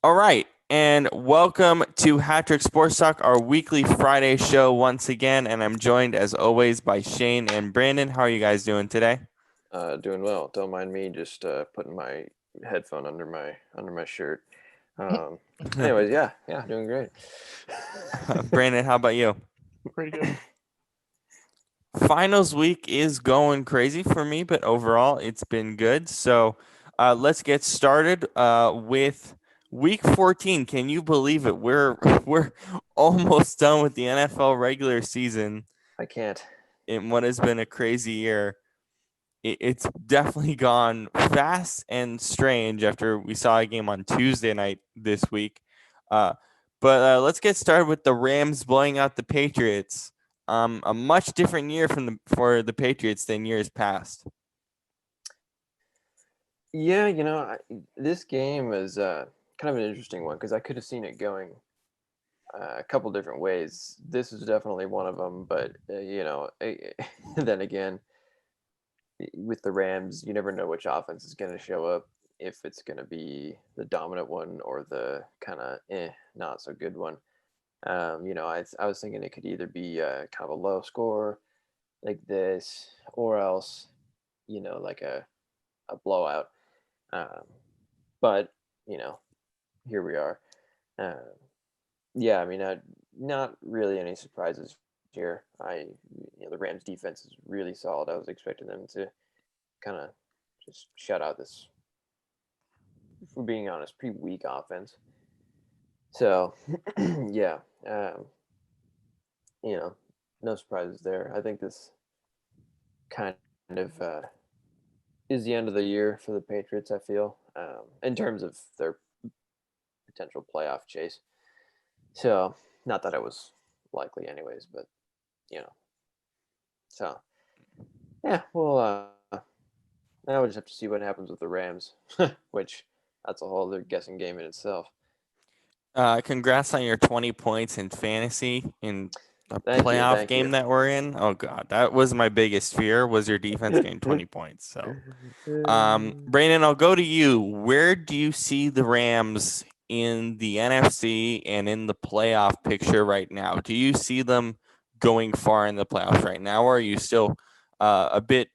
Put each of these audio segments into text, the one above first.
All right, and welcome to Hattrick Sports Talk, our weekly Friday show once again. And I'm joined as always by Shane and Brandon. How are you guys doing today? Doing well. Don't mind me just putting my headphone under my shirt. Anyways, yeah, doing great. Brandon, how about you? Pretty good. Finals week is going crazy for me, but overall it's been good. So let's get started with week 14. Can you believe it? We're almost done with the NFL regular season I can't. in what has been a crazy year. It's definitely gone fast and strange after we saw a game on Tuesday night this week. Uh, but let's get started with the Rams blowing out the Patriots. A much different year for the Patriots than years past. Yeah, this game is kind of an interesting one because I could have seen it going a couple different ways. This is definitely one of them, but then again, with the Rams, you never know which offense is going to show up. If it's going to be the dominant one or the kind of not so good one. I was thinking it could either be kind of a low score like this, or else, like a blowout. Um, but here we are. Uh, yeah, I mean, not really any surprises here. The Rams defense is really solid. I was expecting them to kind of just shut out this, for being honest, pretty weak offense. So, yeah, you know, no surprises there. I think this kind of is the end of the year for the Patriots. I feel in terms of their potential playoff chase. So, not that it was likely, anyways, but you know. So, yeah, well, now we just have to see what happens with the Rams, which that's a whole other guessing game in itself. Congrats on your 20 points in fantasy in a Thank you, playoff thank you. game that we're in. Oh God, that was my biggest fear was your defense getting 20 points. So, Brandon, I'll go to you. Where do you see the Rams in the NFC and in the playoff picture right now? Do you see them going far in the playoffs right now, or are you still a bit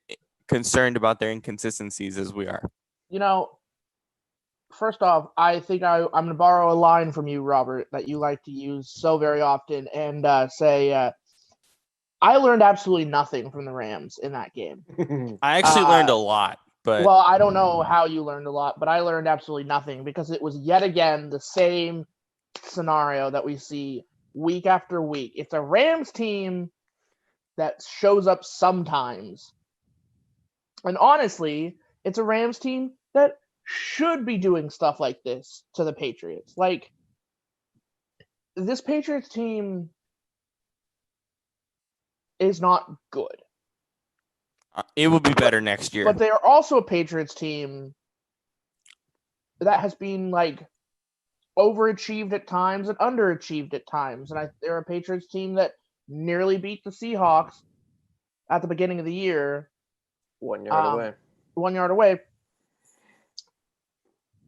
concerned about their inconsistencies as we are? You know, first off, I think I'm going to borrow a line from you, Robert, that you like to use so very often, and say, I learned absolutely nothing from the Rams in that game. I actually learned Uh, a lot, but well, I don't know how you learned a lot, but I learned absolutely nothing because it was yet again the same scenario that we see week after week. It's a Rams team that shows up sometimes. And honestly, it's a Rams team that should be doing stuff like this to the Patriots. Like, this Patriots team is not good, it will be but better next year. but they are also a Patriots team that has been like overachieved at times and underachieved at times. And they're a Patriots team that nearly beat the Seahawks at the beginning of the year, 1 yard um, away. 1 yard away.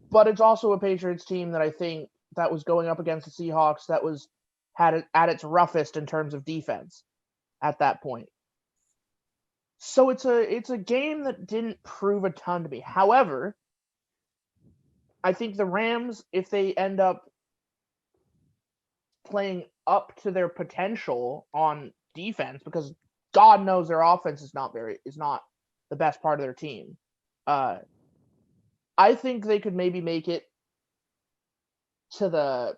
But it's also a Patriots team that I think that was going up against the Seahawks that was had it at its roughest in terms of defense at that point. So it's a game that didn't prove a ton to me. However, I think the Rams, if they end up playing up to their potential on defense, because God knows their offense is not the best part of their team. Uh, I think they could maybe make it to the.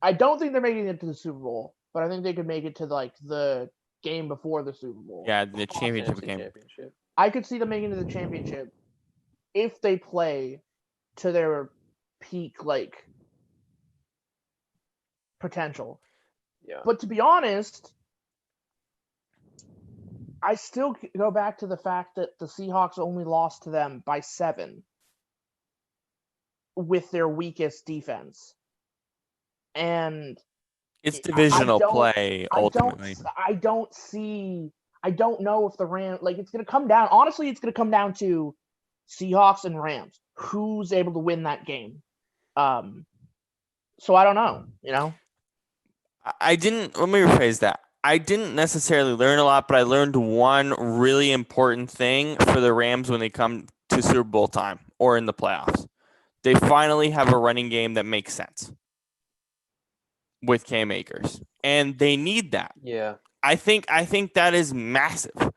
I don't think they're making it to the Super Bowl, but I think they could make it to like the game before the Super Bowl. Yeah, the championship NFC game. Championship. I could see them making it to the championship if they play to their peak like potential. Yeah. But to be honest, I still go back to the fact that the Seahawks only lost to them by 7 with their weakest defense. And It's I divisional don't play I don't ultimately. I don't see I don't know if the Rams, like, it's going to come down, honestly it's going to come down to Seahawks and Rams. Who's able to win that game? So I don't know. I didn't, let me rephrase that. I didn't necessarily learn a lot, but I learned one really important thing for the Rams when they come to Super Bowl time or in the playoffs. They finally have a running game that makes sense with Cam Akers, and they need that. Yeah. I think that is massive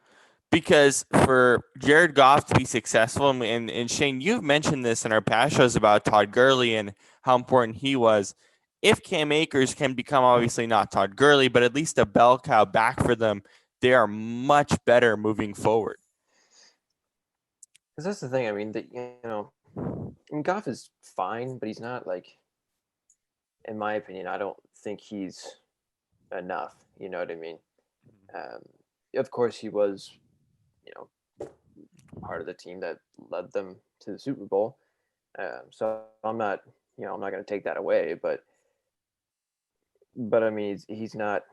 because for Jared Goff to be successful, and Shane, you've mentioned this in our past shows about Todd Gurley and how important he was. If Cam Akers can become obviously not Todd Gurley, but at least a bell cow back for them, they are much better moving forward. Because that's the thing. I mean, Goff is fine, but he's not like, in my opinion, I don't think he's enough. You know what I mean? Um, of course, he was, you know, part of the team that led them to the Super Bowl. So I'm not, I'm not going to take that away. But I mean, he's not.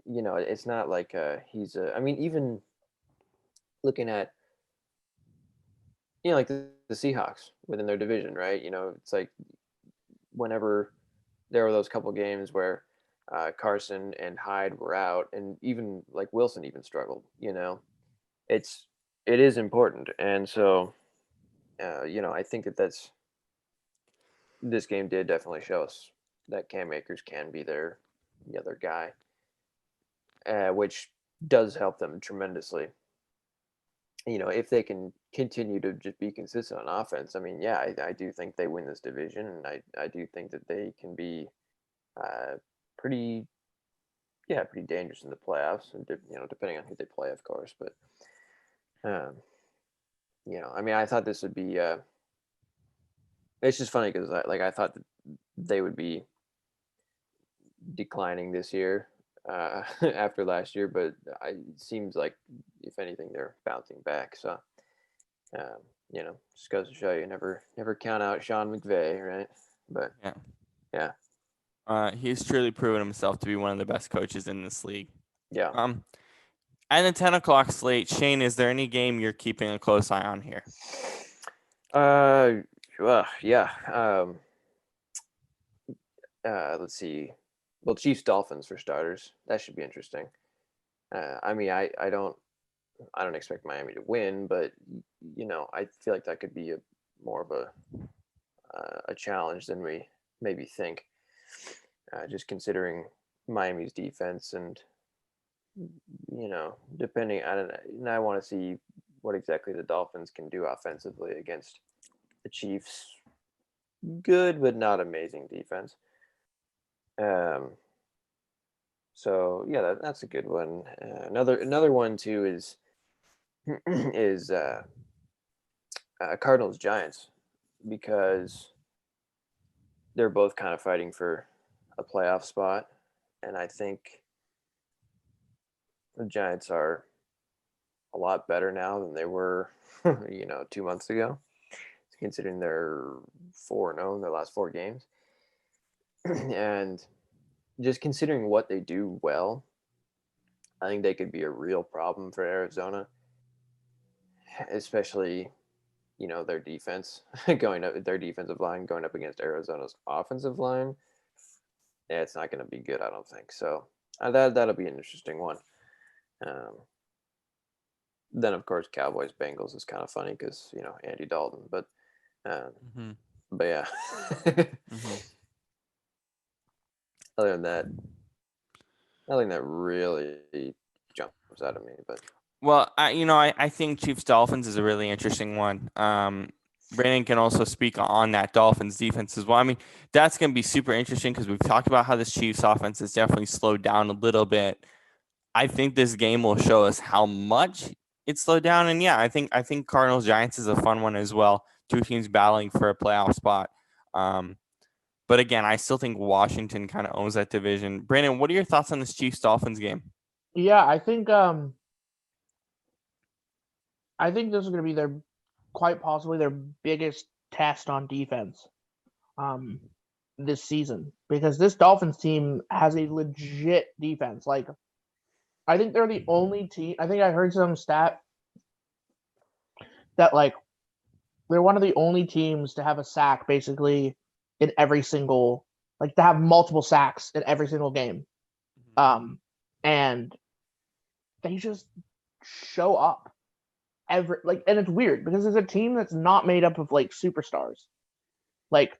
It's not like he's. I mean, even looking at like the Seahawks within their division, right? It's like whenever there were those couple games where Carson and Hyde were out, and even like Wilson even struggled. It is important, and so I think this game did definitely show us that Cam Akers can be the other guy, which does help them tremendously. If they can continue to just be consistent on offense, I mean, yeah, I do think they win this division, and I do think that they can be uh, pretty, pretty dangerous in the playoffs, and depending on who they play, of course. But um, I mean, I thought this would be. It's just funny because I thought that they would be declining this year after last year, but it seems like if anything, they're bouncing back. So. Just goes to show you never count out Sean McVay, right? But yeah. He's truly proven himself to be one of the best coaches in this league. Yeah. And the 10 o'clock slate, Shane, is there any game you're keeping a close eye on here? Well, yeah. Let's see. Well, Chiefs Dolphins for starters. That should be interesting. I mean, I don't expect Miami to win, but I feel like that could be more of a challenge than we maybe think. Just considering Miami's defense and depending, I don't know, and I want to see what exactly the Dolphins can do offensively against the Chiefs. Good but not amazing defense. So yeah, that's a good one. Another one too is is Cardinals Giants, because they're both kind of fighting for a playoff spot, and I think the Giants are a lot better now than they were 2 months ago, considering they're 4-0 in their last 4 games. And just considering what they do well, I think they could be a real problem for Arizona, especially their defense their defensive line going up against Arizona's offensive line. Yeah, it's not going to be good, I don't think. So that'll be an interesting one. Then of course Cowboys Bengals is kind of funny because Andy Dalton, but yeah. Other than that, nothing that really jumps out at me. But well, I think Chiefs Dolphins is a really interesting one. Brannan can also speak on that Dolphins defense as well. I mean, that's going to be super interesting because we've talked about how this Chiefs offense has definitely slowed down a little bit. I think this game will show us how much it slowed down. And yeah, I think Cardinals Giants is a fun one as well. 2 teams battling for a playoff spot. But again, I still think Washington kind of owns that division. Brandon, what are your thoughts on this Chiefs Dolphins game? Yeah, I think this is going to be quite possibly their biggest test on defense this season, because this Dolphins team has a legit defense. Like, I think they're the only team. I think I heard some stat that like they're one of the only teams to have a sack basically in every single, like to have multiple sacks in every single game. And they just show up and it's weird because it's a team that's not made up of like superstars. Like,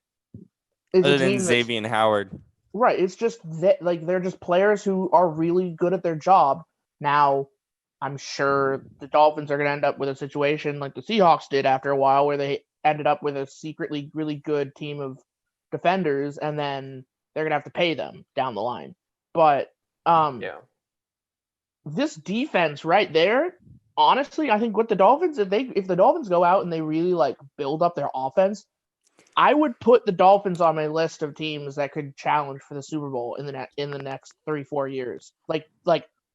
it's Other a than team Xavier and Howard. right. It's just that like they're just players who are really good at their job. Now, I'm sure the Dolphins are going to end up with a situation like the Seahawks did after a while, where they ended up with a secretly really good team of defenders, and then they're going to have to pay them down the line. But this defense right there, honestly, I think with the Dolphins, if the Dolphins go out and they really like build up their offense, I would put the Dolphins on my list of teams that could challenge for the Super Bowl in the next 3-4 years. Like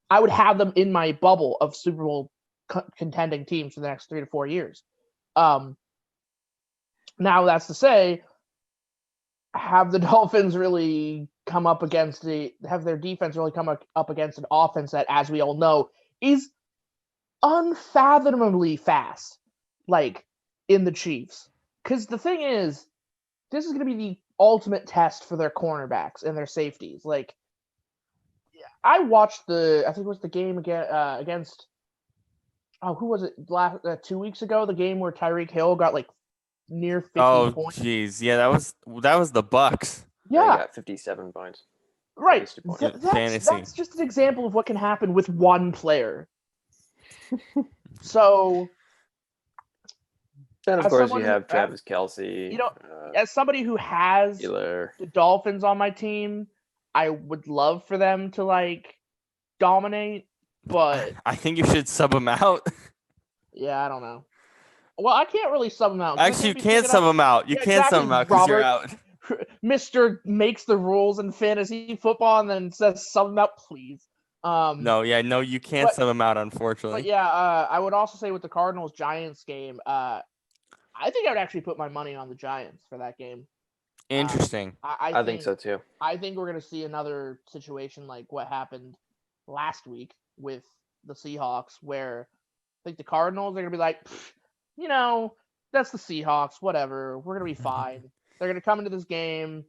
I would have them in my bubble of Super Bowl contending teams for the next 3 to 4 years. Now that's to say, have the Dolphins really come up against have their defense really come up against an offense that, as we all know, is unfathomably fast, like in the Chiefs. Because the thing is, this is going to be the ultimate test for their cornerbacks and their safeties. Like, I watched I think it was the game against, who was it, 2 weeks ago? The game where Tyreek Hill got like near 50 points. Oh, jeez. Yeah, that was the Bucks. Yeah, he got 57 points. Right. Fantasy. That's just an example of what can happen with one player. So, then of course you have Travis Kelce. You know, as somebody who has the Dolphins on my team, I would love for them to like dominate, but I think you should sub them out. Yeah, I don't know. Well, I can't really sub them out. Actually, you can't sub them out. You can't sub them out because you're out. Mr. makes the rules in fantasy football and then says sub them out, please. No, you can't sub them out, unfortunately. But yeah, I would also say with the Cardinals-Giants game, I think I would actually put my money on the Giants for that game. Interesting. I think so too. I think we're going to see another situation like what happened last week with the Seahawks, where I think the Cardinals are going to be like, that's the Seahawks, whatever. We're going to be fine. They're going to come into this game.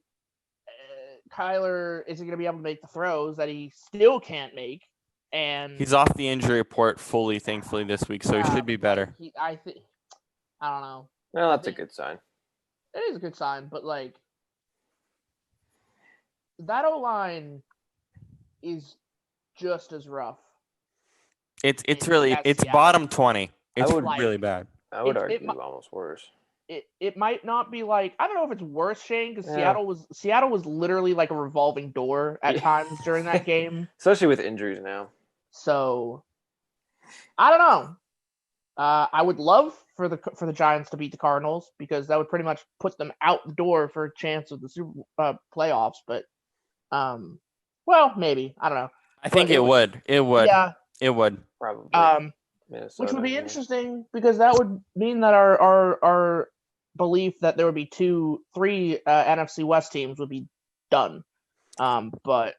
Kyler isn't going to be able to make the throws that he still can't make. And he's off the injury report fully, thankfully, this week, so he should be better. I don't know. Well, that's a good sign. It is a good sign, but like that O-line is just as rough. It's bottom 20. It's really bad. I would argue almost worse. It might not be like, I don't know if it's worse, Shane, because Seattle was literally like a revolving door at times during that game, especially with injuries now. So I don't know. I would love for the Giants to beat the Cardinals, because that would pretty much put them out the door for a chance of the Super playoffs. But well, maybe, I don't know. I think it would. It would. Yeah, it would probably. Minnesota, which would be interesting, because that would mean that our belief that there would be 3 NFC West teams would be done. But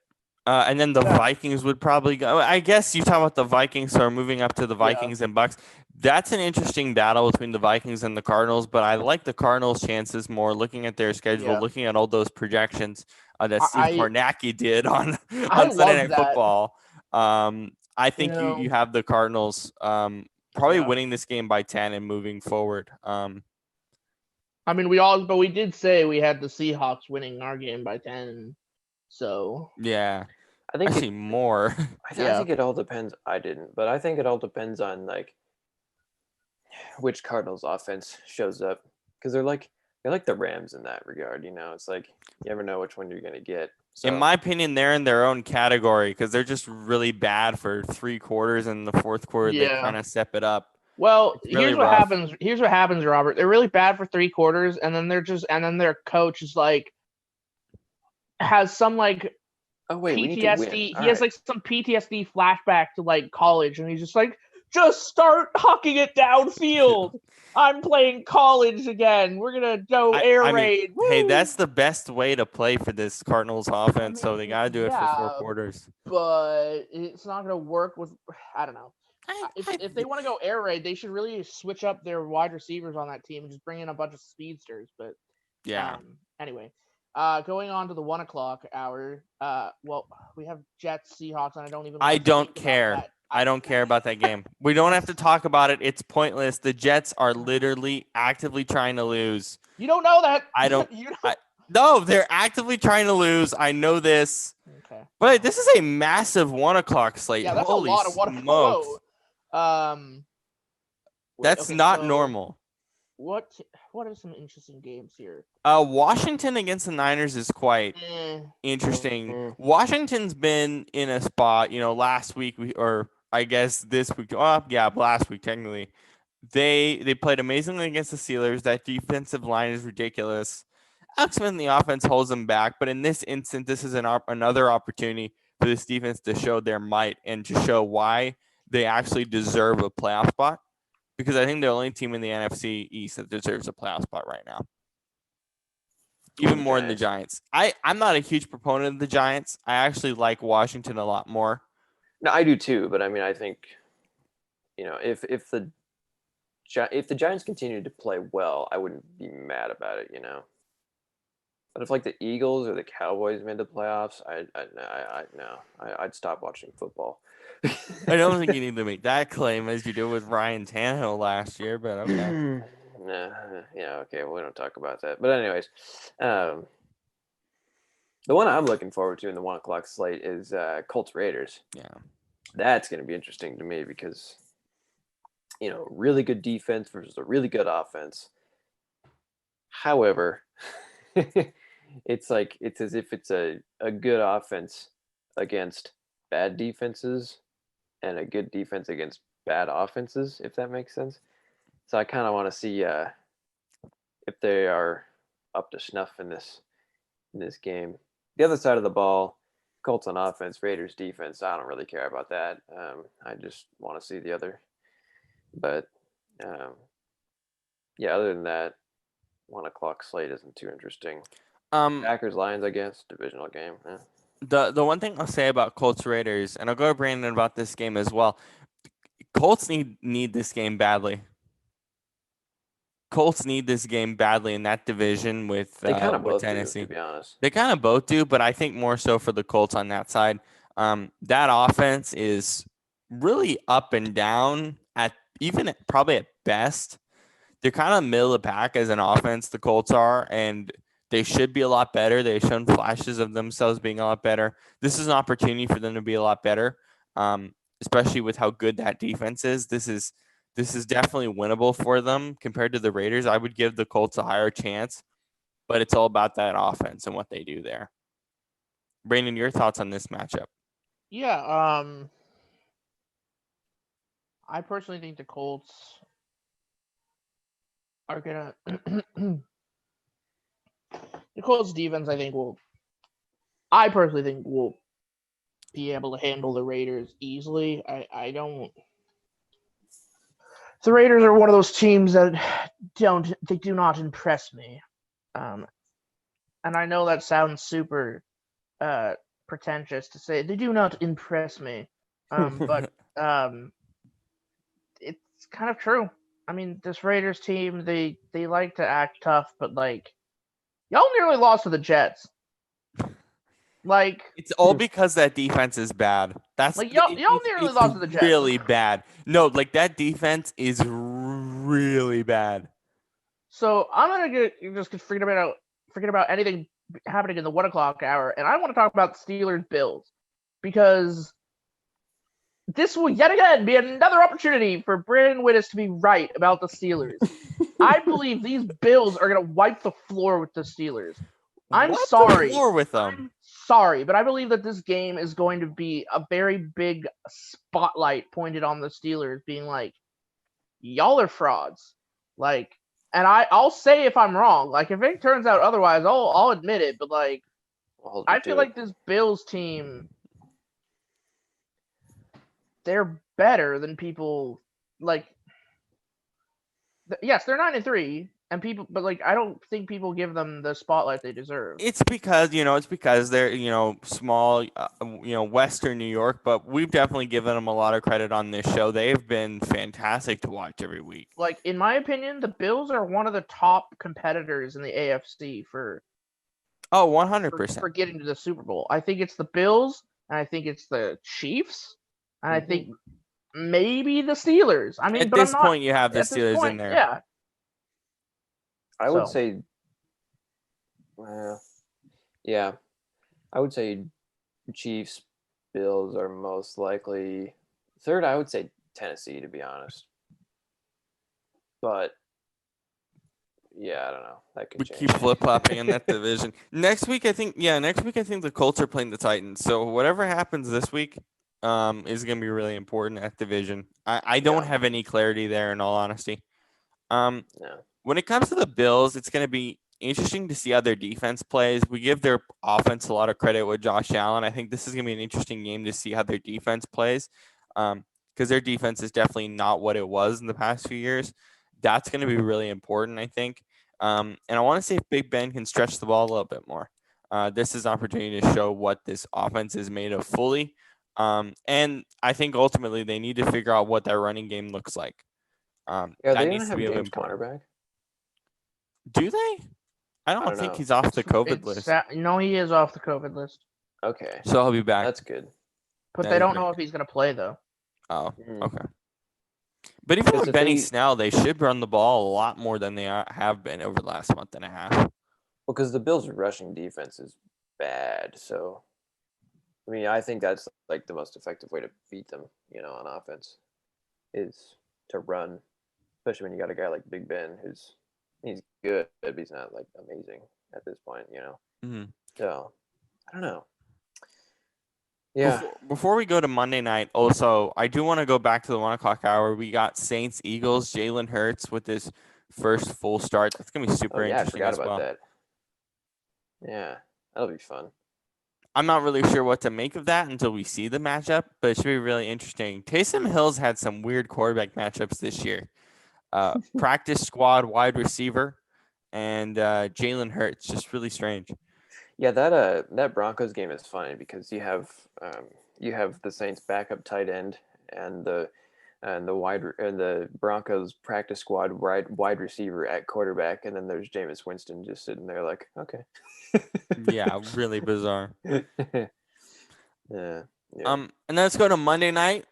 and then the Vikings would probably go. I guess you talk about the Vikings, so moving up to the Vikings and Bucks. That's an interesting battle between the Vikings and the Cardinals, but I like the Cardinals' chances more looking at their schedule, looking at all those projections that Steve Kornacki did on Sunday Night Football. I think you have the Cardinals probably winning this game by 10 and moving forward. I mean, we did say we had the Seahawks winning our game by 10. So yeah, I think actually more. I think it all depends. I didn't, but I think it all depends on like which Cardinals offense shows up, because they're like the Rams in that regard. It's like you never know which one you're gonna get. So, in my opinion, they're in their own category because they're just really bad for 3 quarters, and the fourth quarter they kind of step it up. Well, here's what happens. Here's what happens, Robert. They're really bad for 3 quarters, and then their coach is like has some like PTSD. He has like some PTSD flashback to like college, and he's just like, just start hucking it downfield. I'm playing college again. We're gonna go air raid. Hey, that's the best way to play for this Cardinals offense. So they gotta do it for 4 quarters. But it's not gonna work with. I don't know. If they want to go air raid, they should really switch up their wide receivers on that team and just bring in a bunch of speedsters. But yeah. anyway, going on to the 1 o'clock hour. Well, we have Jets Seahawks, and I don't even. I want to don't speak about care. that. I don't care about that game. We don't have to talk about it. It's pointless. The Jets are literally actively trying to lose. You don't know that. I don't. You don't. No, they're actively trying to lose. I know this. Okay. But this is a massive 1 o'clock slate. Yeah, that's Holy a lot of what. smokes. Whoa. That's not normal. What are some interesting games here? Washington against the Niners is quite interesting. Washington's been in a spot, last week or I guess this week. Last week technically. They played amazingly against the Steelers. That defensive line is ridiculous. Alex Smith in the offense holds them back, but in this instance, this is another opportunity for this defense to show their might and to show why they actually deserve a playoff spot. Because I think they're the only team in the NFC East that deserves a playoff spot right now. Even more than the Giants. I'm not a huge proponent of the Giants. I actually like Washington a lot more. No, I do too. But I mean, I think, if the Giants continue to play well, I wouldn't be mad about it. But if like the Eagles or the Cowboys made the playoffs, I'd stop watching football. I don't think you need to make that claim as you did with Ryan Tannehill last year, but okay. Okay, we don't talk about that. But anyways, the one I'm looking forward to in the 1 o'clock slate is Colts Raiders. Yeah, that's going to be interesting to me because really good defense versus a really good offense. However, it's as if it's a good offense against bad defenses and a good defense against bad offenses, if that makes sense. So I kind of want to see if they are up to snuff in this game. The other side of the ball, Colts on offense, Raiders defense. I don't really care about that. I just want to see the other. But other than that, 1 o'clock slate isn't too interesting. Packers Lions, I guess, divisional game. The one thing I'll say about Colts Raiders, and I'll go to Brandon about this game as well. Colts need this game badly. Colts need this game badly in that division with they kind of both Tennessee. Do, to be honest. They kind of both do, but I think more so for the Colts on that side. That offense is really up and down probably at best. They're kind of middle of the pack as an offense, the Colts are, and they should be a lot better. They've shown flashes of themselves being a lot better. This is an opportunity for them to be a lot better, especially with how good that defense is. This is definitely winnable for them compared to the Raiders. I would give the Colts a higher chance, but it's all about that offense and what they do there. Brandon, your thoughts on this matchup? Yeah, I personally think the Colts are gonna. The Colts defense, I personally think will be able to handle the Raiders easily. I don't. The Raiders are one of those teams that do not impress me. And I know that sounds super pretentious to say they do not impress me. But it's kind of true. I mean, this Raiders team, they like to act tough, but y'all nearly lost to the Jets. It's all because that defense is bad. That's y'all nearly lost to the Jets. Really bad. No, that defense is really bad. So I'm gonna just forget about anything happening in the 1 o'clock hour, and I want to talk about Steelers Bills because this will yet again be another opportunity for Brandon Widdis to be right about the Steelers. I believe these Bills are gonna wipe the floor with the Steelers. I'm sorry. The floor with them. I'm sorry, but I believe that this game is going to be a very big spotlight pointed on the Steelers, being y'all are frauds. And I'll say if I'm wrong. If it turns out otherwise, I'll admit it. But I feel like this Bills team, they're better than people. Yes, they're 9-3, And people, but like, I don't think people give them the spotlight they deserve. It's because they're small, Western New York, but we've definitely given them a lot of credit on this show. They've been fantastic to watch every week. Like, in my opinion, the Bills are one of the top competitors in the AFC for 100%. getting to the Super Bowl. I think it's the Bills, and I think it's the Chiefs, and I think maybe the Steelers. I mean, At but this I'm not, point, you have the at this Steelers point, in there. Yeah. I would say, yeah, I would say Chiefs, Bills are most likely. Third, I would say Tennessee, to be honest. But yeah, I don't know. That could We change. keep flip flopping in that division. Next week, I think the Colts are playing the Titans. So whatever happens this week, is going to be really important at division. I don't have any clarity there, in all honesty. When it comes to the Bills, it's going to be interesting to see how their defense plays. We give their offense a lot of credit with Josh Allen. I think this is going to be an interesting game to see how their defense plays, because their defense is definitely not what it was in the past few years. That's going to be really important, I think. And I want to see if Big Ben can stretch the ball a little bit more. This is an opportunity to show what this offense is made of fully. And I think ultimately they need to figure out what their running game looks like. They that don't needs to have be James important. Conner back. Do they? I don't think he's off the COVID list. No, he is off the COVID list. Okay. So he'll be back. That's good. But they don't know if he's going to play, though. Oh, okay. But even with Benny Snell, they should run the ball a lot more than they have been over the last month and a half. Well, because the Bills' rushing defense is bad. So, I mean, I think that's like the most effective way to beat them, on offense, is to run, especially when you got a guy like Big Ben he's good, but he's not like amazing at this point, Mm-hmm. So, I don't know. Yeah. Before we go to Monday night, also, I do want to go back to the 1:00 hour. We got Saints Eagles. Jalen Hurts with his first full start. That's gonna be super interesting. I forgot about that. Yeah, that'll be fun. I'm not really sure what to make of that until we see the matchup, but it should be really interesting. Taysom Hill's had some weird quarterback matchups this year. Practice squad wide receiver and Jalen Hurts, just really strange. Yeah, that Broncos game is funny because you have the Saints backup tight end and the Broncos practice squad wide receiver at quarterback, and then there's Jameis Winston just sitting there like, okay. Yeah, really bizarre. Yeah. And let's go to Monday night.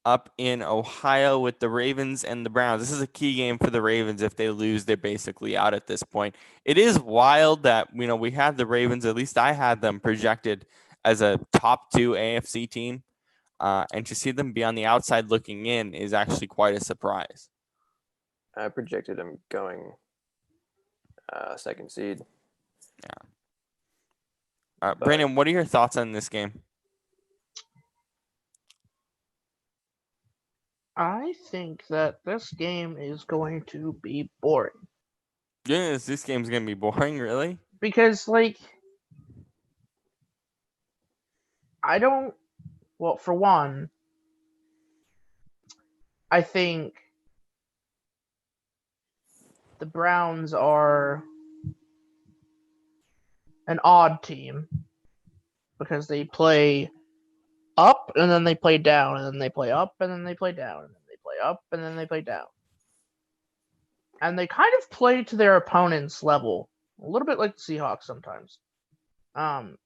Up in Ohio with the Ravens and the Browns. This is a key game for the Ravens. If they lose, they're basically out at this point. It is wild that, we had the Ravens, at least I had them projected as a top 2 AFC team. And to see them be on the outside looking in is actually quite a surprise. I projected them going second seed. Yeah. Brandon, what are your thoughts on this game? I think that this game is going to be boring. Yes, this game's going to be boring, really? Because, for one, I think the Browns are an odd team because they play up and then they play down and then they play up and then they play down and then they play up and then they play down. And they kind of play to their opponent's level, a little bit like the Seahawks sometimes. The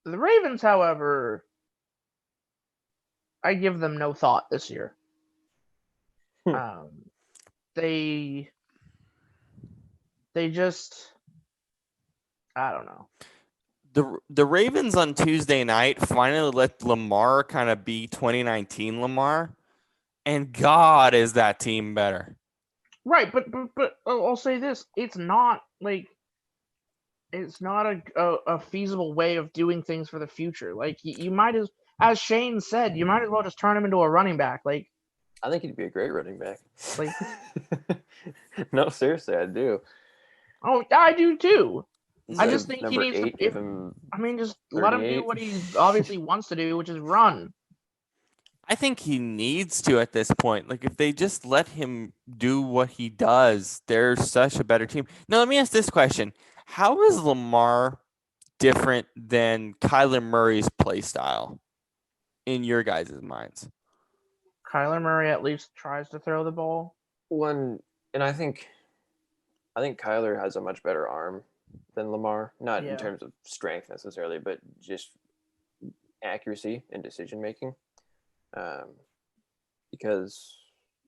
Ravens, however, I give them no thought this year. They just, I don't know. The Ravens on Tuesday night finally let Lamar kind of be 2019 Lamar, and God, is that team better? Right, but I'll say this: it's not a feasible way of doing things for the future. Like you might as Shane said, you might as well just turn him into a running back. Like I think he'd be a great running back. Like, no, seriously, I do. Oh, I do too. I So just think he needs to. give him Just let him do 38. what he obviously wants to do, which is run. I think he needs to at this point. Like, if they just let him do what he does, they're such a better team. Now, let me ask this question. How is Lamar different than Kyler Murray's play style in your guys' minds? Kyler Murray at least tries to throw the ball. And I think Kyler has a much better arm than Lamar, not in Yeah. terms of strength necessarily, but just accuracy and decision making. Because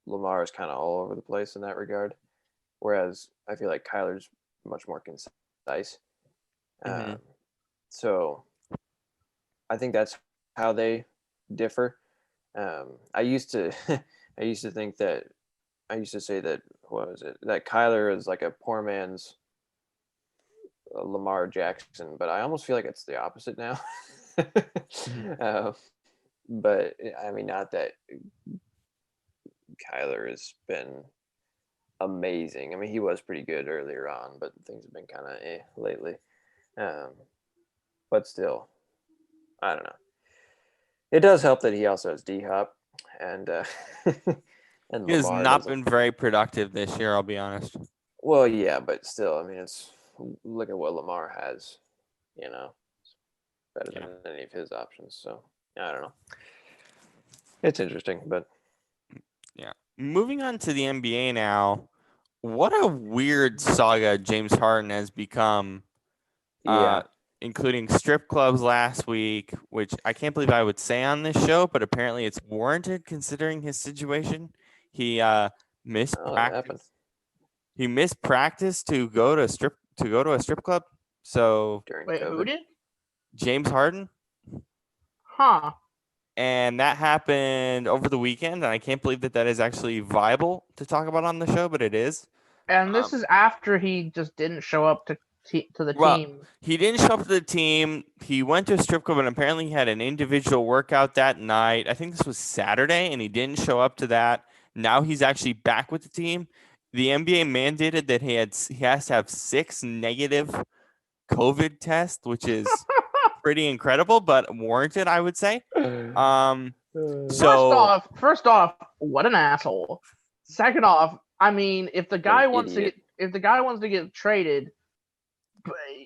Lamar is kind of all over the place in that regard, whereas I feel like Kyler's much more concise. Mhm. So I think that's how they differ. I used to I used to think that I used to say that what was it that Kyler is like a poor man's Lamar Jackson, but I almost feel like it's the opposite now. But I mean, not that Kyler has been amazing. I mean, he was pretty good earlier on, but things have been kind of lately. But still, I don't know. It does help that he also has D Hop and and He has Lamar not doesn't. been very productive this year, I'll be honest. Well, yeah, but still, I mean, it's look at what Lamar has. You know, better Yeah. than any of his options. So I don't know. It's interesting, but Yeah. Moving on to the NBA now. What a weird saga James Harden has become. yeah, Including strip clubs last week, which I can't believe I would say on this show, but apparently it's warranted considering his situation. He missed oh, that happened. practice. He missed practice to go to a strip club. So During Wait, who COVID. did? James Harden, Huh. and that happened over the weekend, and I can't believe that is actually viable to talk about on the show, but it is. And this is after he just didn't show up to the Well, team. he didn't show up to the team. He went to a strip club and apparently he had an individual workout that night. I think this was Saturday, and he didn't show up to that. Now he's actually back with the team. The NBA mandated that he has to have 6 negative COVID tests, which is pretty incredible, but warranted, I would say. So First off, what an asshole. Second off, I mean, if the guy wants idiot. to get traded,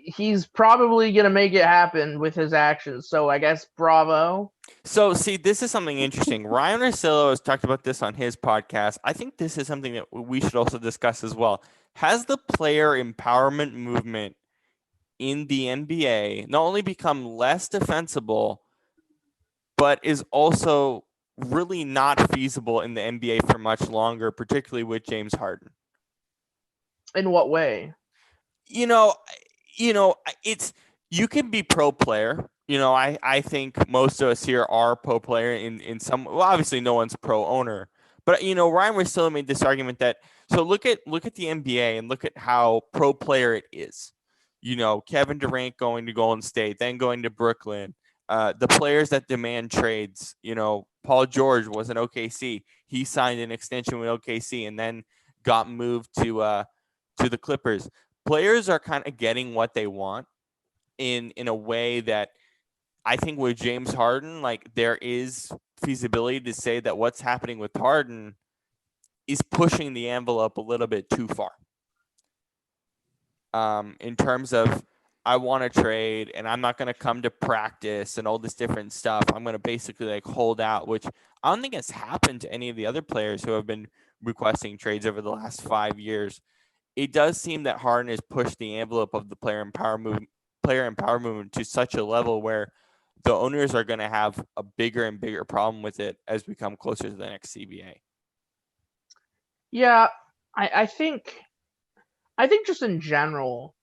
he's probably gonna make it happen with his actions. So I guess bravo. So, see, this is something interesting. Ryan Russillo has talked about this on his podcast. I think this is something that we should also discuss as well. Has the player empowerment movement in the NBA not only become less defensible, but is also really not feasible in the NBA for much longer, particularly with James Harden? In what way? You know, it's you can be pro player. I think most of us here are pro player in some. Well, obviously, no one's pro owner, but Ryan Russillo made this argument that look at the NBA and look at how pro player it is. Kevin Durant going to Golden State, then going to Brooklyn. The players that demand trades. Paul George was in OKC. He signed an extension with OKC and then got moved to the Clippers. Players are kind of getting what they want in a way that I think with James Harden, like there is feasibility to say that what's happening with Harden is pushing the envelope a little bit too far. In terms of I want to trade and I'm not going to come to practice and all this different stuff. I'm going to basically like hold out, which I don't think has happened to any of the other players who have been requesting trades over the last 5 years. It does seem that Harden has pushed the envelope of the player empower movement to such a level where the owners are going to have a bigger and bigger problem with it as we come closer to the next CBA. Yeah, I think just in general,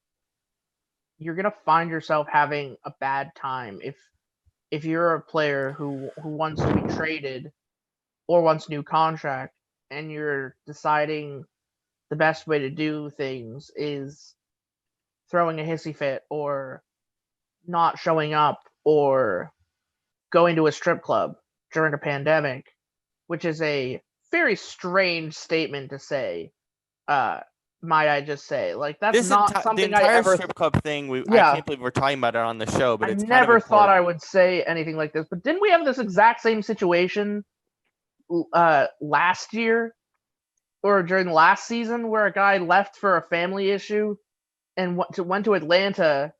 you're gonna find yourself having a bad time if you're a player who wants to be traded or wants a new contract and you're deciding the best way to do things is throwing a hissy fit or not showing up or going to a strip club during a pandemic, which is a very strange statement to say. Might I just say, like that's not something the I entire ever. strip club thing. I Yeah, can't believe we're talking about it on the show, but I it's never kind of thought I important. would say anything like this. But didn't we have this exact same situation last year or during last season where a guy left for a family issue and went to Atlanta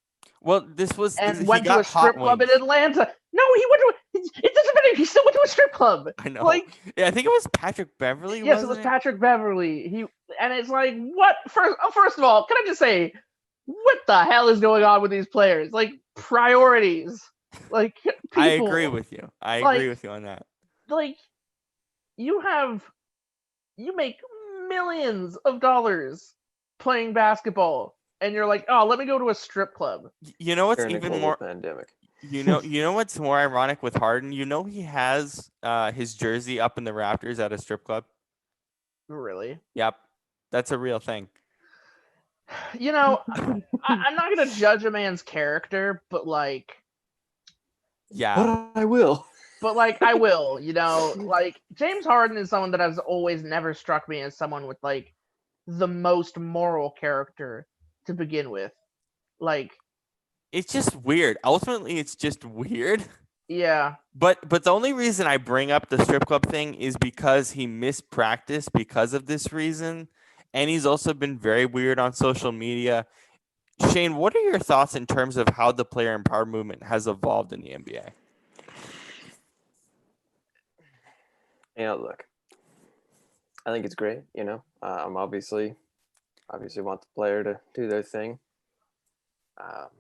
Well, this was and he went to got a strip hot club in wings. Atlanta. No, he went to. It doesn't matter. He still went to a strip club. I know. Like, Yeah, I think it was Patrick Beverly. yes, it wasn't was Patrick Beverly. And it's like, what? First of all, can I just say, what the hell is going on with these players? Like, priorities. Like, people. I agree with you. I agree with you on that. Like, you make millions of dollars playing basketball, and you're like, oh, let me go to a strip club. You know what's During a even global more pandemic. You know what's more ironic with Harden? You know he has his jersey up in the rafters at a strip club. Really? Yep, that's a real thing. You know, I'm not gonna judge a man's character, but like, Yeah, But I will. but like, I will. You know, like James Harden is someone that has always never struck me as someone with like the most moral character to begin with. Like, it's just weird. Ultimately, it's just weird. yeah, But the only reason I bring up the strip club thing is because he missed practice because of this reason, and he's also been very weird on social media. Shane, what are your thoughts in terms of how the player empowerment movement has evolved in the NBA? Look, I think it's great. I'm obviously want the player to do their thing. But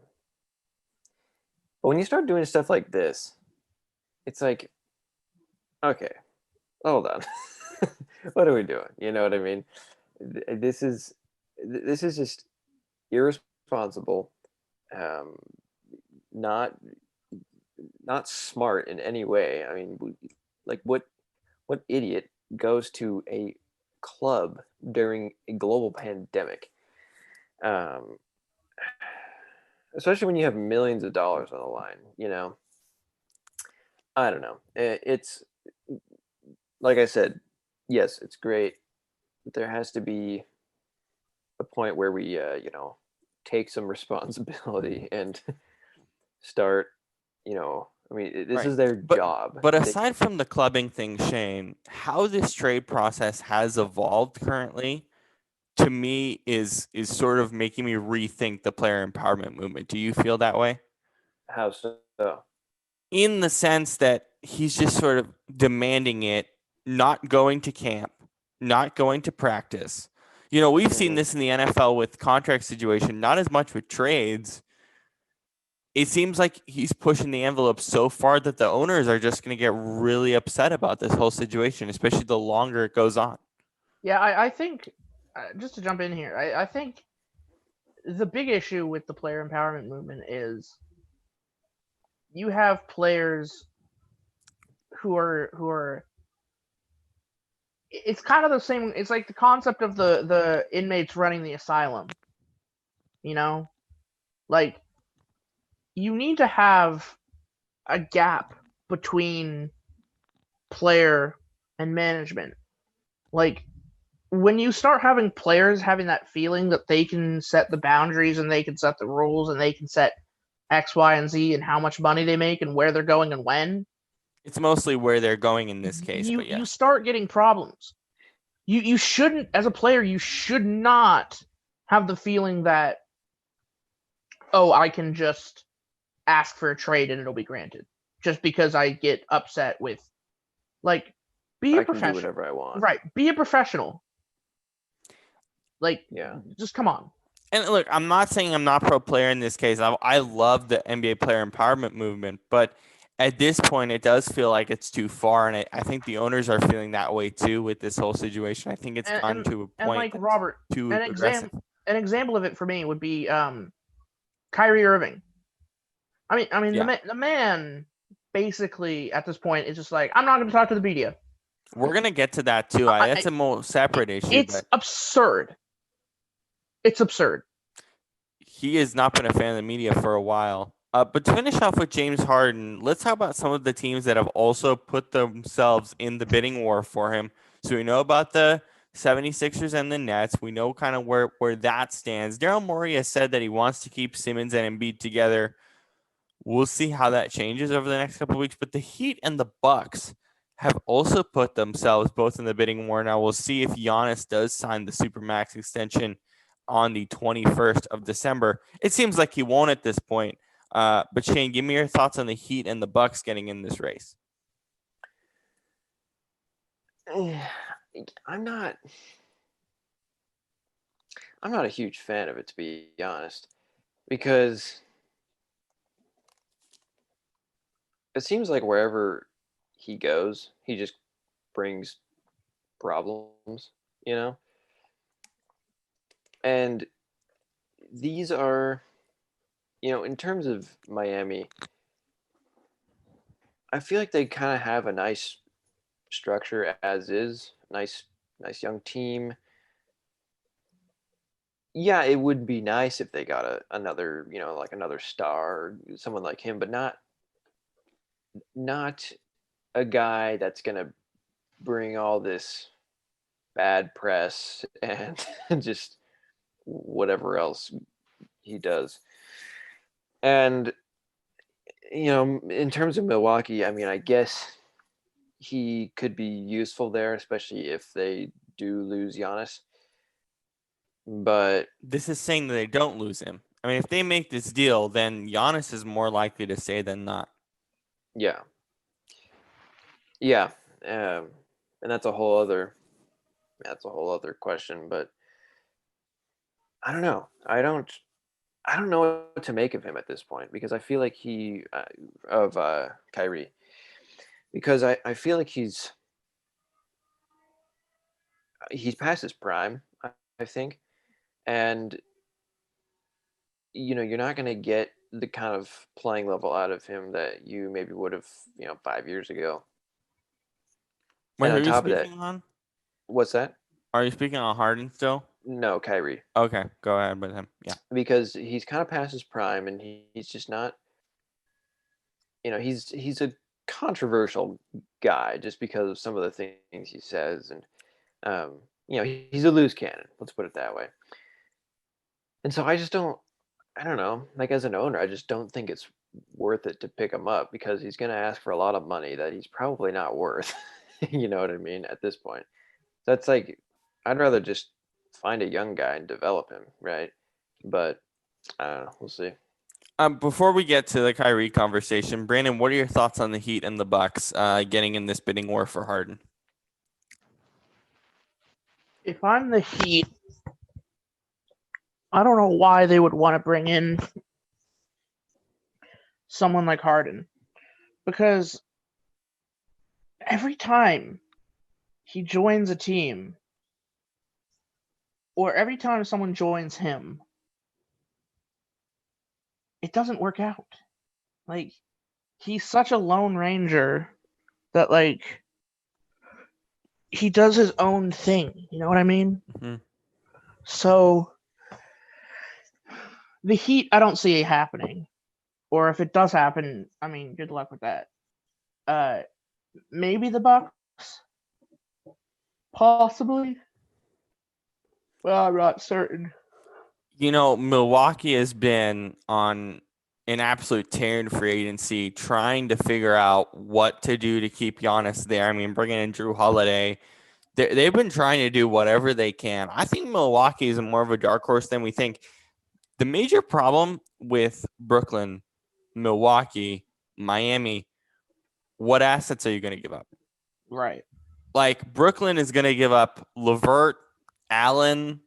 when you start doing stuff like this, it's like, okay, hold on, what are we doing? You know what I mean? This is just irresponsible, not smart in any way. I mean, like what idiot goes to a club during a global pandemic? Especially when you have millions of dollars on the line. I don't know. It's like I said, yes, it's great, but there has to be a point where we take some responsibility and start, I mean, this Right. is their job. But aside from the clubbing thing, Shane, how this trade process has evolved currently, to me, is sort of making me rethink the player empowerment movement. Do you feel that way? How so? In the sense that he's just sort of demanding it, not going to camp, not going to practice. You know, we've seen this in the NFL with contract situation, not as much with trades. It seems like he's pushing the envelope so far that the owners are just going to get really upset about this whole situation, especially the longer it goes on. yeah. I think just to jump in here, I think the big issue with the player empowerment movement is you have players who are it's kind of the same. It's like the concept of the inmates running the asylum. You know, like you need to have a gap between player and management. Like when you start having players having that feeling that they can set the boundaries and they can set the rules and they can set X, Y, and Z and how much money they make and where they're going and when. It's mostly where they're going in this case, but You yes. start getting problems. You shouldn't, as a player, you should not have the feeling that, oh, I can just ask for a trade and it'll be granted just because I get upset with, like, be a I can do professional. whatever I want. Right, be a professional. Like, Yeah. just come on. And look, I'm not saying I'm not pro player in this case. I love the NBA player empowerment movement, but at this point, it does feel like it's too far, and I think the owners are feeling that way too with this whole situation. I think it's gone to a And point like that's Robert, too an aggressive. example of it for me would be Kyrie Irving. I mean, Yeah. the man basically at this point is just like, I'm not going to talk to the media. We're gonna get to that too. That's a more separate issue. It's absurd. It's absurd. He has not been a fan of the media for a while. But to finish off with James Harden, let's talk about some of the teams that have also put themselves in the bidding war for him. So we know about the 76ers and the Nets. We know kind of where that stands. Daryl Morey has said that he wants to keep Simmons and Embiid together. We'll see how that changes over the next couple of weeks. But the Heat and the Bucks have also put themselves both in the bidding war. Now we'll see if Giannis does sign the Supermax extension on the 21st of December. It seems like he won't at this point. But Shane, give me your thoughts on the Heat and the Bucks getting in this race. I'm not a huge fan of it, to be honest, because it seems like wherever he goes, he just brings problems, And these are, in terms of Miami, I feel like they kind of have a nice structure as is, nice young team. Yeah, it would be nice if they got another, like another star or someone like him, but not a guy that's gonna bring all this bad press and just whatever else he does. And in terms of Milwaukee, I mean, I guess he could be useful there, especially if they do lose Giannis. But this is saying that they don't lose him. I mean, if they make this deal, then Giannis is more likely to stay than not. Yeah. And that's a whole other question. But I don't know. I don't know what to make of him at this point, because I feel like of Kyrie, because I feel like he's past his prime, I think, and you're not going to get the kind of playing level out of him that you maybe would have 5 years ago. Wait, And who on are you top of that, speaking on? what's that? Are you speaking on Harden still? No, Kyrie, Okay, go ahead with him. Yeah. because he's kind of past his prime, and he's just not. He's a controversial guy just because of some of the things he says, and he's a loose cannon. Let's put it that way. And so I just don't. I don't know. Like, as an owner, I just don't think it's worth it to pick him up, because he's going to ask for a lot of money that he's probably not worth. You know what I mean? At this point, that's like, I'd rather just find a young guy and develop him, right? But I don't know. We'll see. Before we get to the Kyrie conversation, Brandon, what are your thoughts on the Heat and the Bucks getting in this bidding war for Harden? If I'm the Heat, I don't know why they would want to bring in someone like Harden, because every time he joins a team, or every time someone joins him, it doesn't work out. Like, he's such a lone ranger that, like, he does his own thing. You know what I mean? Mm-hmm. So the Heat, I don't see it happening. Or if it does happen, I mean, good luck with that. Maybe the Bucks, possibly. Well, I'm not certain. Milwaukee has been on an absolute tear in free agency, trying to figure out what to do to keep Giannis there. I mean, bringing in Drew Holiday. They've been trying to do whatever they can. I think Milwaukee is more of a dark horse than we think. The major problem with Brooklyn, Milwaukee, Miami, what assets are you going to give up? Right. Like, Brooklyn is going to give up LeVert, Allen,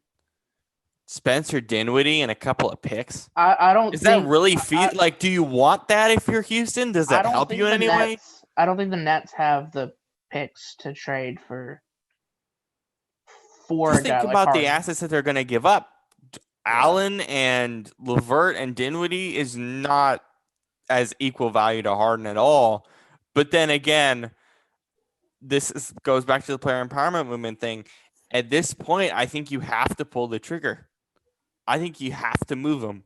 Spencer Dinwiddie, and a couple of picks. I don't Is think, that really like, do you want that if you're Houston? Does that help you in any way? I don't think the Nets have the picks to trade for Just a think guy like about the Harden. assets that they're going to give up. Allen and LeVert and Dinwiddie is not as equal value to Harden at all. But then again, goes back to the player empowerment movement thing. At this point, I think you have to pull the trigger. I think you have to move him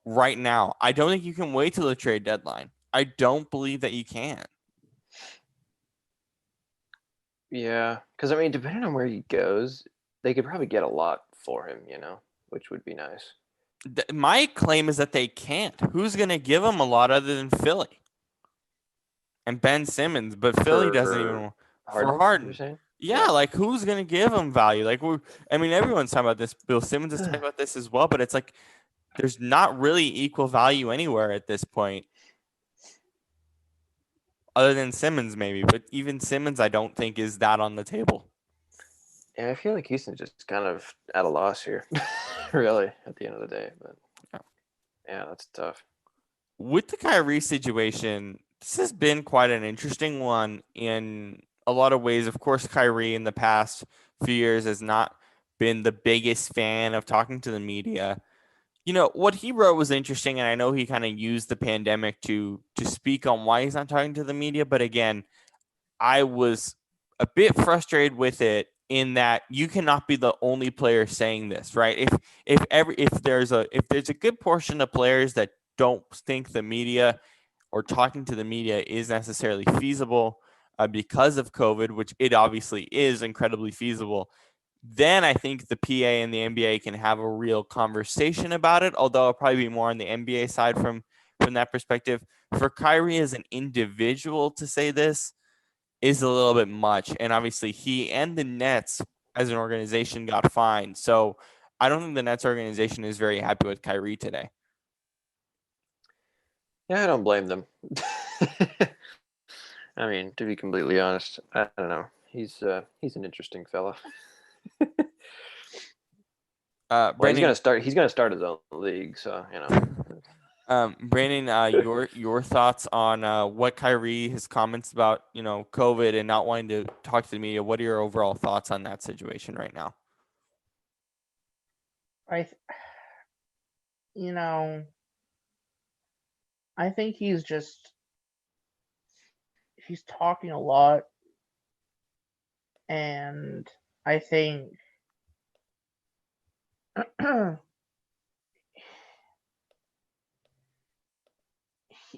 right now. I don't think you can wait till the trade deadline. I don't believe that you can. Yeah, because I mean, depending on where he goes, they could probably get a lot for him, which would be nice. My claim is that they can't. Who's going to give him a lot other than Philly? and Ben Simmons, but Philly doesn't even Harden, for Harden. you're saying? Yeah, like who's gonna give him value? Like everyone's talking about this. Bill Simmons is talking about this as well, but it's like there's not really equal value anywhere at this point, other than Simmons maybe. But even Simmons, I don't think is that on the table. Yeah, I feel like Houston's just kind of at a loss here, really, at the end of the day. But yeah, that's tough. With the Kyrie situation, this has been quite an interesting one in a lot of ways. Of course, Kyrie in the past few years has not been the biggest fan of talking to the media. What he wrote was interesting, and I know he kind of used the pandemic to speak on why he's not talking to the media. But again, I was a bit frustrated with it in that you cannot be the only player saying this, right? If there's a good portion of players that don't think the media or talking to the media is necessarily feasible because of COVID, which it obviously is incredibly feasible, then I think the PA and the NBA can have a real conversation about it, although it'll probably be more on the NBA side from that perspective. For Kyrie as an individual to say this is a little bit much. And obviously he and the Nets as an organization got fined. So I don't think the Nets organization is very happy with Kyrie today. Yeah, I don't blame them. I mean, to be completely honest, I don't know. He's an interesting fella. Well, Brandon, he's gonna start his own league, so Brandon, your thoughts on what Kyrie, his comments about COVID and not wanting to talk to the media. What are your overall thoughts on that situation right now? I think he's talking a lot, and I think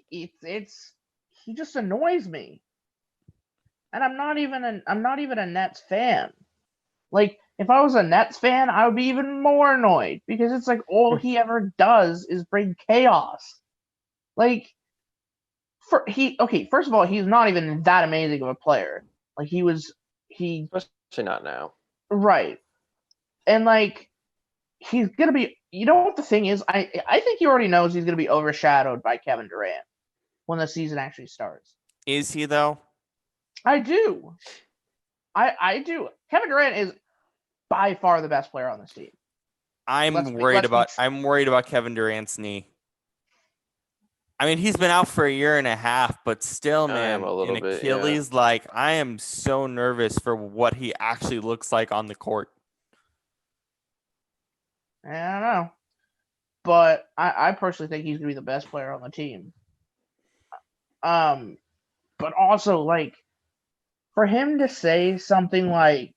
he just annoys me, and I'm not even a Nets fan. Like, if I was a Nets fan, I would be even more annoyed because it's like all he ever does is bring chaos. Like, first of all, he's not even that amazing of a player. Like, especially not now. Right. And like, he's gonna be. You know what the thing is? I think he already knows he's gonna be overshadowed by Kevin Durant when the season actually starts. Is he though? I do. I do. Kevin Durant is by far the best player on this team. I'm worried about Kevin Durant's knee. I mean, he's been out for a year and a half, but still, man, in Achilles, like, I am so nervous for what he actually looks like on the court. I don't know. But I personally think he's going to be the best player on the team. But also, like, for him to say something like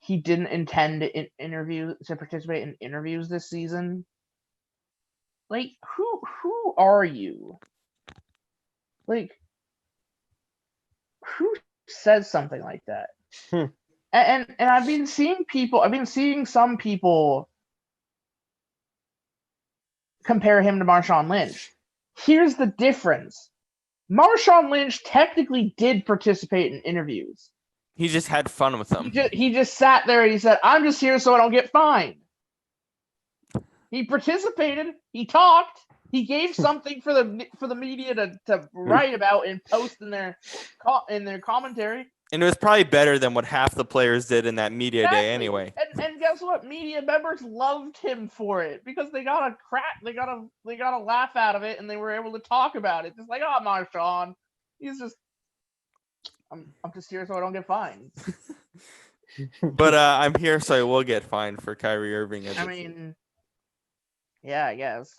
he didn't intend to participate in interviews this season, like, who are you? Like, who says something like that? And I've been seeing some people compare him to Marshawn Lynch. Here's the difference. Marshawn Lynch technically did participate in interviews. He just had fun with them. He just sat there and he said, "I'm just here so I don't get fined." He participated. He talked. He gave something for the media to write about and post in their commentary. And it was probably better than what half the players did in that media day anyway. And guess what? Media members loved him for it because they got a laugh out of it and they were able to talk about it. Just like, oh, Marshawn, he's just I'm just here so I don't get fined. But I'm here so I will get fined for Kyrie Irving. Yeah, I guess.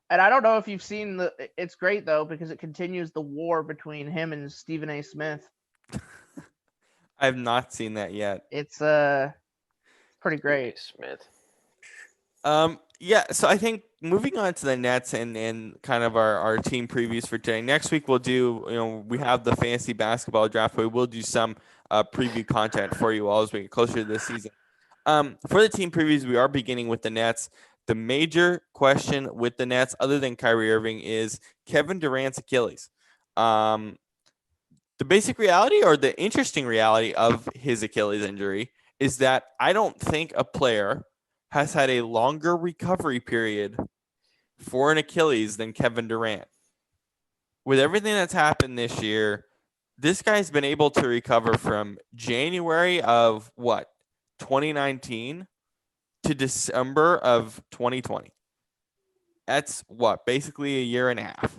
And I don't know if you've seen it's great though because it continues the war between him and Stephen A. Smith. I have not seen that yet. It's pretty great. Smith. Yeah, so I think moving on to the Nets and kind of our team previews for today. Next week we'll do, we have the fantasy basketball draft, but we will do some preview content for you all as we get closer to this season. For the team previews, we are beginning with the Nets. The major question with the Nets, other than Kyrie Irving, is Kevin Durant's Achilles. The basic reality, or the interesting reality of his Achilles injury, is that I don't think a player has had a longer recovery period for an Achilles than Kevin Durant. With everything that's happened this year, this guy's been able to recover from January of 2019 to December of 2020. That's basically a year and a half.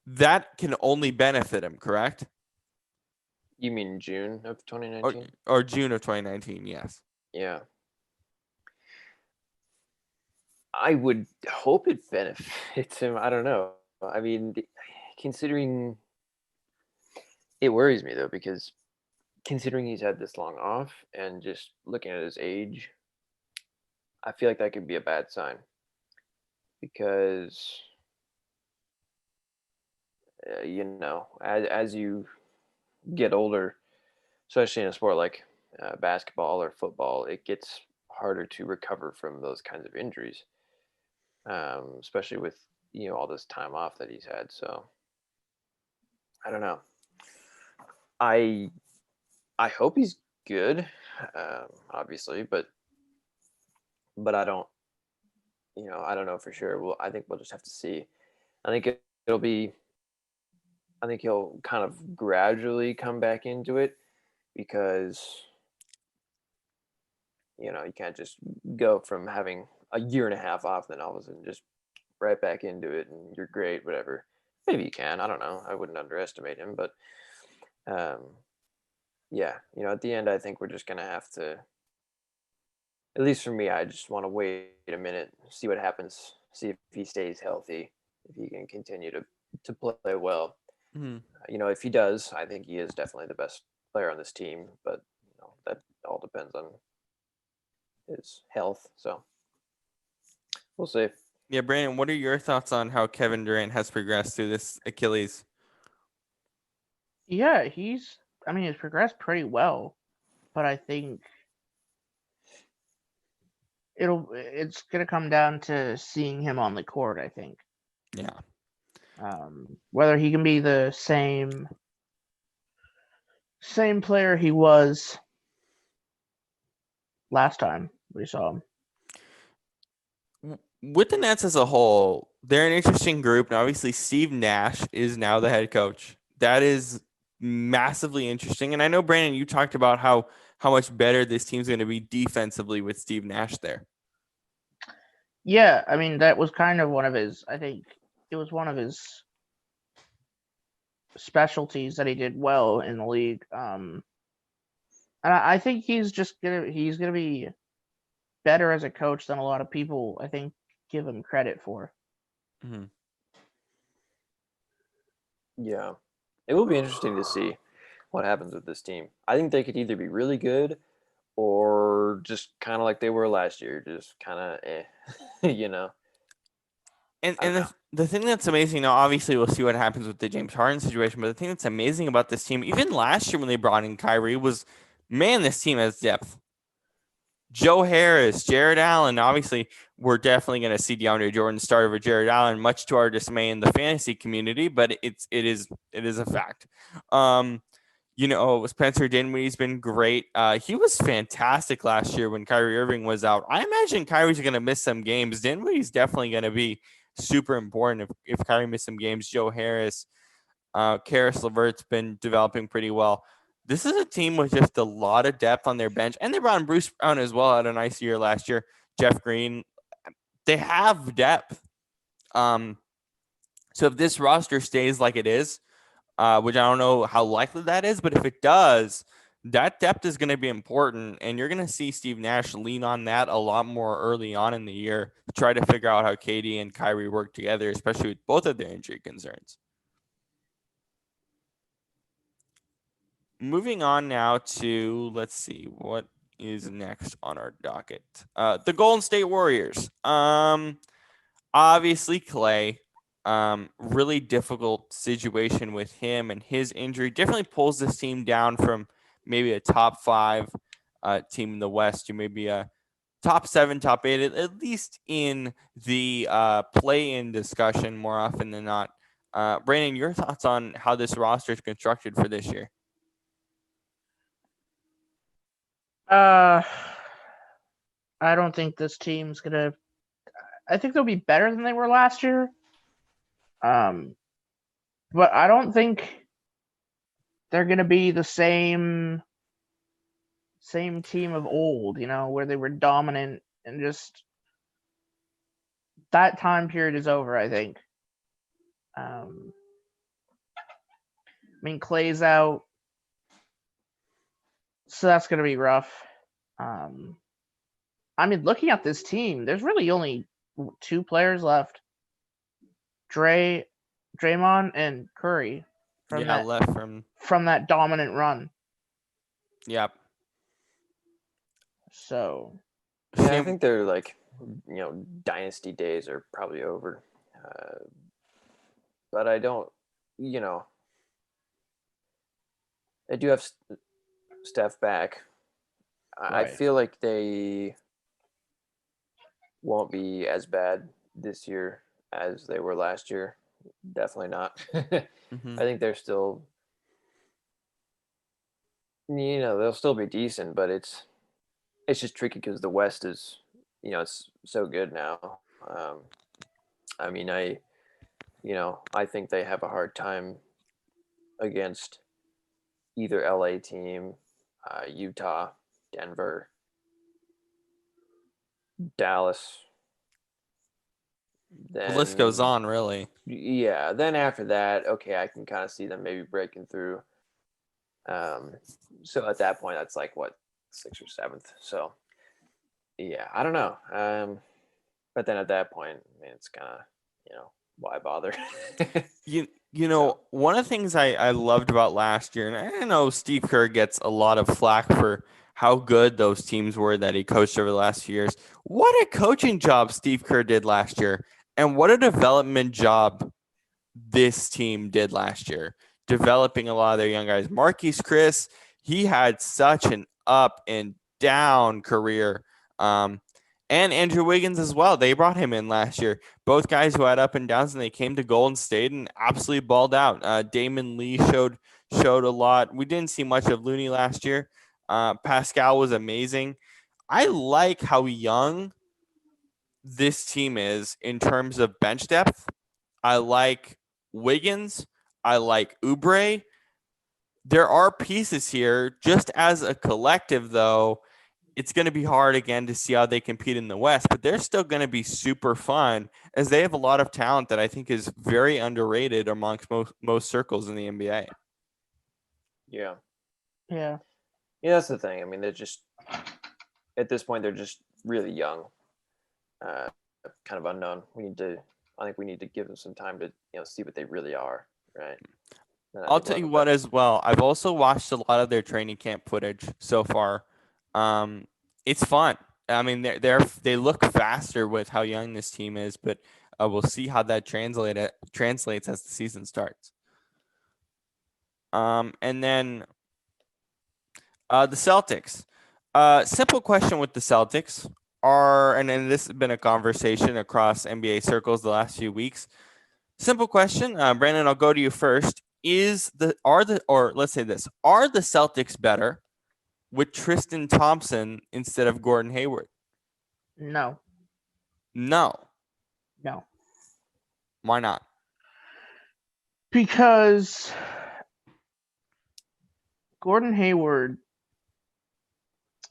That can only benefit him, correct? You mean June of 2019? Or June of 2019, yes. Yeah. I would hope it benefits him. I don't know. I mean, considering it worries me though, because considering he's had this long off and just looking at his age, I feel like that could be a bad sign because as you get older, especially in a sport like basketball or football, it gets harder to recover from those kinds of injuries, especially with all this time off that he's had. So I don't know. I hope he's good, obviously, but I don't. I don't know for sure. Well, I think we'll just have to see. I think it'll be. I think he'll kind of gradually come back into it because you can't just go from having a year and a half off, then all of a sudden just right back into it and you're great, whatever. Maybe you can. I don't know. I wouldn't underestimate him, but yeah, at the end, I think we're just gonna have to. At least for me, I just want to wait a minute, see what happens, see if he stays healthy, if he can continue to play well. Mm-hmm. If he does, I think he is definitely the best player on this team, but that all depends on his health. So we'll see. Yeah, Brandon, what are your thoughts on how Kevin Durant has progressed through this Achilles? Yeah, he's progressed pretty well, but I think it's gonna come down to seeing him on the court, I think. Yeah. Whether he can be the same player he was last time we saw him. With the Nets as a whole, they're an interesting group. And obviously, Steve Nash is now the head coach. That is massively interesting. And I know, Brandon, you talked about how much better this team's going to be defensively with Steve Nash there. Yeah, I mean, that was kind of one of his, I think it was one of his specialties that he did well in the league. And I think he's gonna be better as a coach than a lot of people, I think, give him credit for. Mm-hmm. Yeah, it will be interesting to see what happens with this team. I think they could either be really good or just kind of like they were last year, just kind of And the thing that's amazing now, obviously we'll see what happens with the James Harden situation, but the thing that's amazing about this team, even last year when they brought in Kyrie, was, man, this team has depth. Joe Harris, Jared Allen, obviously we're definitely going to see DeAndre Jordan start over Jared Allen, much to our dismay in the fantasy community, but it is a fact. Spencer Dinwiddie's been great. He was fantastic last year when Kyrie Irving was out. I imagine Kyrie's going to miss some games. Dinwiddie's definitely going to be super important if Kyrie missed some games. Joe Harris, Karis LeVert's been developing pretty well. This is a team with just a lot of depth on their bench, and they brought in Bruce Brown as well. Had a nice year last year. Jeff Green, they have depth. So if this roster stays like it is, which I don't know how likely that is, but if it does, that depth is going to be important, and you're going to see Steve Nash lean on that a lot more early on in the year to try to figure out how KD and Kyrie work together, especially with both of their injury concerns. Moving on now to, let's see, what is next on our docket. The Golden State Warriors. Obviously, Clay. Really difficult situation with him and his injury. Definitely pulls this team down from maybe a top 5 team in the West to maybe a top 7, top 8, at least in the play-in discussion more often than not. Brandon, your thoughts on how this roster is constructed for this year? I don't think this team's gonna. I think they'll be better than they were last year. But I don't think they're gonna be the same team of old, where they were dominant and just that time period is over, I think. I mean, Clay's out, so that's gonna be rough. I mean, looking at this team, there's really only 2 players left: Draymond and Curry. Left from that dominant run. Yep. So. Yeah, I think they're like, dynasty days are probably over. But I don't, they do have Steph back. I Right. feel like they won't be as bad this year as they were last year. Definitely not. Mhm. I think they're still, they'll still be decent, but it's just tricky because the West is, it's so good now. I mean, I think they have a hard time against either LA team, Utah, Denver, Dallas. Then, The list goes on, really. Yeah. Then after that, okay, I can kind of see them maybe breaking through. So at that point, that's like what, 6th or 7th. So yeah, I don't know. But then at that point, I mean, it's kind of, why bother? One of the things I loved about last year, and I know Steve Kerr gets a lot of flack for how good those teams were that he coached over the last few years. What a coaching job Steve Kerr did last year, and what a development job this team did last year, developing a lot of their young guys. Marquise Chris, he had such an up and down career. And Andrew Wiggins as well. They brought him in last year. Both guys who had up and downs, and they came to Golden State and absolutely balled out. Damon Lee showed a lot. We didn't see much of Looney last year. Pascal was amazing. I like how young this team is in terms of bench depth. I like Wiggins. I like Oubre. There are pieces here. Just as a collective, though, it's going to be hard again to see how they compete in the West, but they're still going to be super fun as they have a lot of talent that I think is very underrated amongst most circles in the NBA. Yeah. Yeah. Yeah, that's the thing. I mean, they're just, at this point, they're just really young, kind of unknown. I think we need to give them some time to, see what they really are, right? I'll tell you what as well. I've also watched a lot of their training camp footage so far. It's fun. I mean, they look faster with how young this team is, but we'll see how that translates as the season starts. And then the Celtics. Simple question with the Celtics and then this has been a conversation across NBA circles the last few weeks. Simple question, Brandon. I'll go to you first. Are the Celtics better with Tristan Thompson instead of Gordon Hayward? No. No. Why not? Because Gordon Hayward,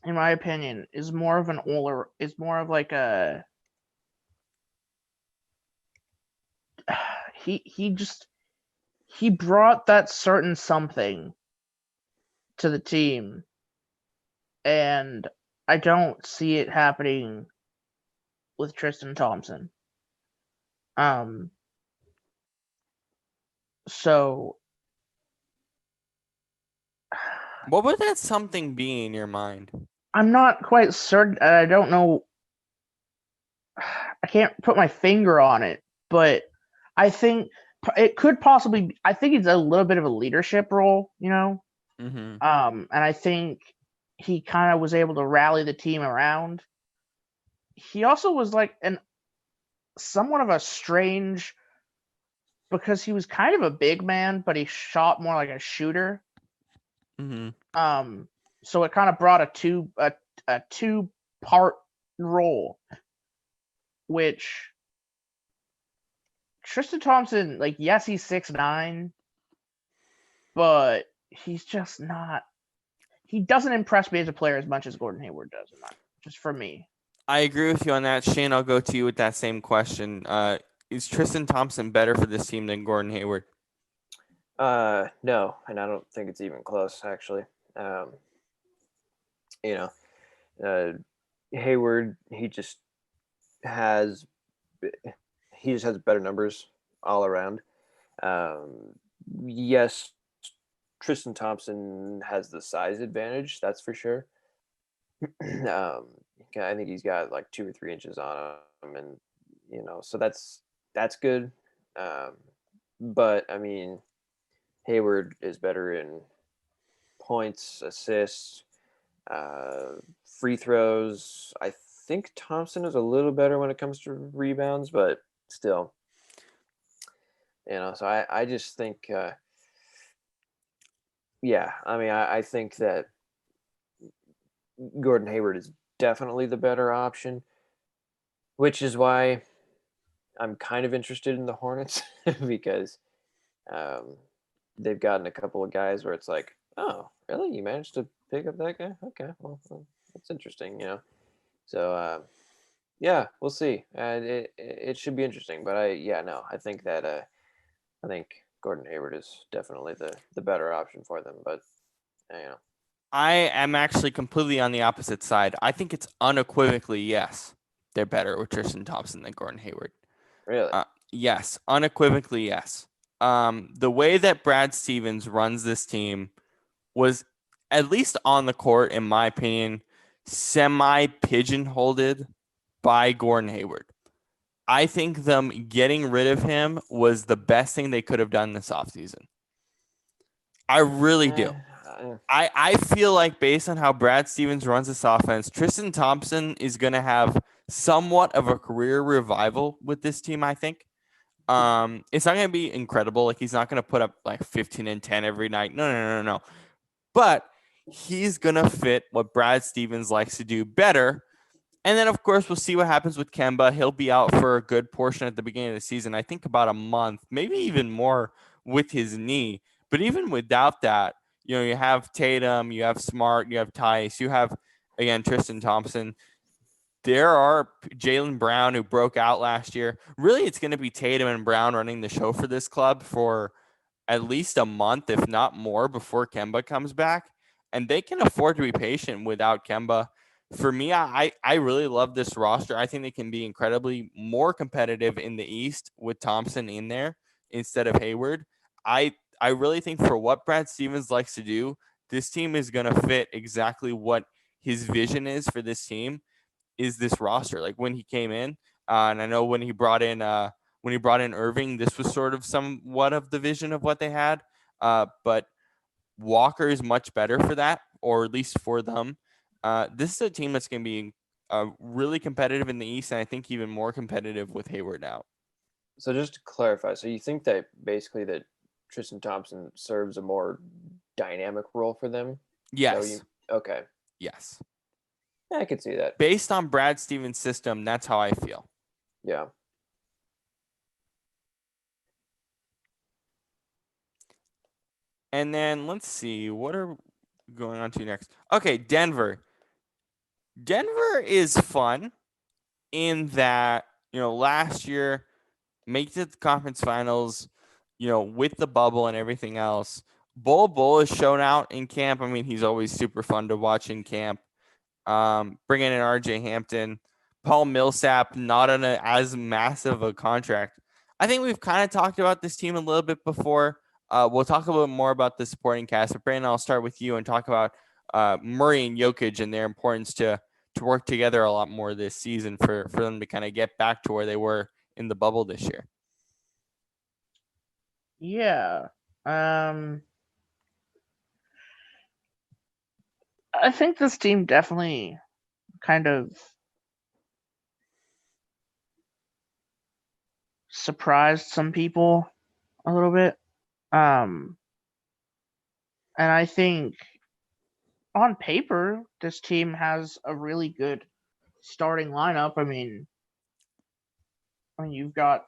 in my opinion, is more of like a he brought that certain something to the team, and I don't see it happening with Tristan Thompson. So what would that something be in your mind? I'm not quite certain. I don't know. I can't put my finger on it, but I think it could possibly. I think it's a little bit of a leadership role, Mm-hmm. And I think he kind of was able to rally the team around. he also was like somewhat of a strange, because he was kind of a big man, but he shot more like a shooter. Mm-hmm. So it kind of brought a two-part role, which Tristan Thompson, like, yes, he's 6'9", but he's just not. He doesn't impress me as a player as much as Gordon Hayward does, just for me. I agree with you on that. Shane, I'll go to you with that same question. Is Tristan Thompson better for this team than Gordon Hayward? No, and I don't think it's even close, actually. Hayward, he just has better numbers all around. Yes, Tristan Thompson has the size advantage, that's for sure. I think he's got like 2 or 3 inches on him, and so that's good. But I mean, Hayward is better in points, assists, free throws. I think Thompson is a little better when it comes to rebounds, but still, So I just think, yeah. I mean, I think that Gordon Hayward is definitely the better option, which is why I'm kind of interested in the Hornets because they've gotten a couple of guys where it's like, oh, really? You managed to pick up that guy? Okay, well that's interesting, So yeah, we'll see. It should be interesting, but I think that I think Gordon Hayward is definitely the better option for them, but I am actually completely on the opposite side. I think it's unequivocally yes, they're better with Tristan Thompson than Gordon Hayward. Really? Yes, unequivocally yes. The way that Brad Stevens runs this team was, at least on the court, in my opinion, semi-pigeonholed by Gordon Hayward. I think them getting rid of him was the best thing they could have done this offseason. I really do. I feel like, based on how Brad Stevens runs this offense, Tristan Thompson is going to have somewhat of a career revival with this team, I think. It's not going to be incredible. Like, he's not going to put up like 15 and 10 every night. No. But he's going to fit what Brad Stevens likes to do better. And then, of course, we'll see what happens with Kemba. He'll be out for a good portion at the beginning of the season. I think about a month, maybe even more, with his knee. But even without that, you have Tatum, you have Smart, you have Tice, you have, again, Tristan Thompson. There are Jaylen Brown, who broke out last year. Really, it's going to be Tatum and Brown running the show for this club for at least a month, if not more, before Kemba comes back. And they can afford to be patient without Kemba. For me, I really love this roster. I think they can be incredibly more competitive in the East with Thompson in there instead of Hayward. I really think, for what Brad Stevens likes to do, this team is going to fit exactly what his vision is for this team, is this roster. Like, when he came in, and I know when he brought in Irving, this was sort of somewhat of the vision of what they had. But Walker is much better for that, or at least for them. This is a team that's going to be really competitive in the East, and I think even more competitive with Hayward out. So just to clarify, so you think that basically that Tristan Thompson serves a more dynamic role for them? Yes. Okay. Yes. Yeah, I could see that. Based on Brad Stevens' system, that's how I feel. Yeah. And then let's see, what are we going on to next? Okay, Denver. Denver is fun in that, last year, make it to the conference finals, with the bubble and everything else. Bull has shown out in camp. I mean, he's always super fun to watch in camp. Bringing in RJ Hampton, Paul Millsap, not on as massive a contract. I think we've kind of talked about this team a little bit before. We'll talk a little bit more about the supporting cast. But Brandon, I'll start with you and talk about Murray and Jokic and their importance to work together a lot more this season for them to kind of get back to where they were in the bubble this year. Yeah. I think this team definitely kind of surprised some people a little bit. And I think on paper, this team has a really good starting lineup. I mean, you've got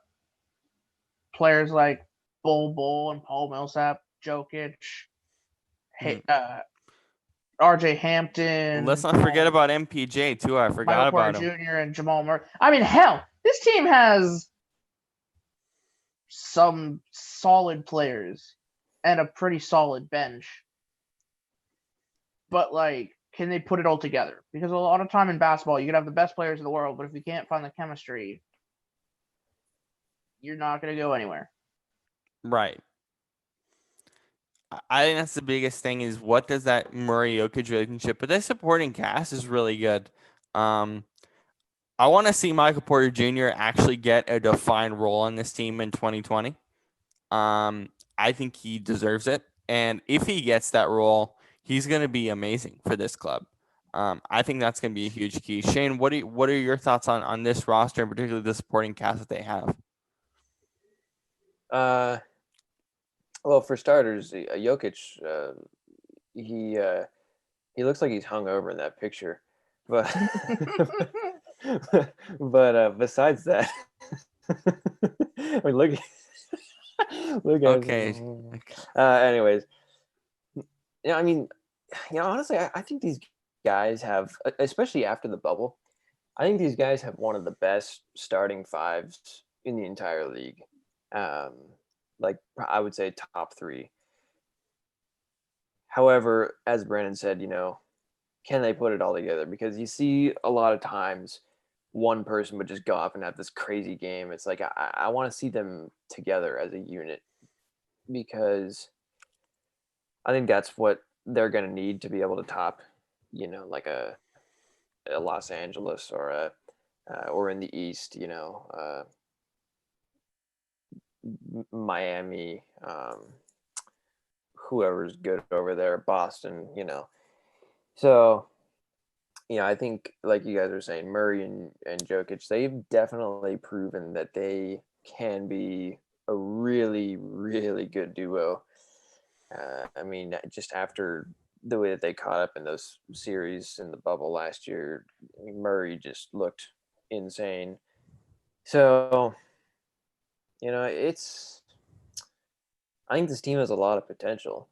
players like Bull and Paul Millsap, Jokic, Mm. RJ Hampton. Let's not forget about MPJ too. I forgot Michael about Porter him. Jr. and Jamal Murray. I mean, hell, this team has some solid players and a pretty solid bench. But like, can they put it all together? Because a lot of time in basketball, you can have the best players in the world, but if you can't find the chemistry, you're not going to go anywhere. Right. I think that's the biggest thing is what does that Murray Jokic relationship, but their supporting cast is really good. I want to see Michael Porter Jr. actually get a defined role on this team in 2020. I think he deserves it. And if he gets that role, he's going to be amazing for this club. I think that's going to be a huge key. Shane, what are your thoughts on this roster and particularly the supporting cast that they have? Well, for starters, Jokic, he looks like he's hungover in that picture, but but besides that, I mean, look at Okay. him. Anyways, yeah, I mean, honestly, I think these guys have, especially after the bubble, I think these guys have one of the best starting fives in the entire league. Like I would say top three. However, as Brannan said, can they put it all together? Because you see a lot of times one person would just go off and have this crazy game. It's like I want to see them together as a unit because I think that's what they're going to need to be able to top, like a Los Angeles or in the East, Miami, whoever's good over there, Boston, So, I think like you guys are saying, Murray and Jokic, they've definitely proven that they can be a really, really good duo. I mean, just after the way that they caught up in those series in the bubble last year, Murray just looked insane. So, I think this team has a lot of potential,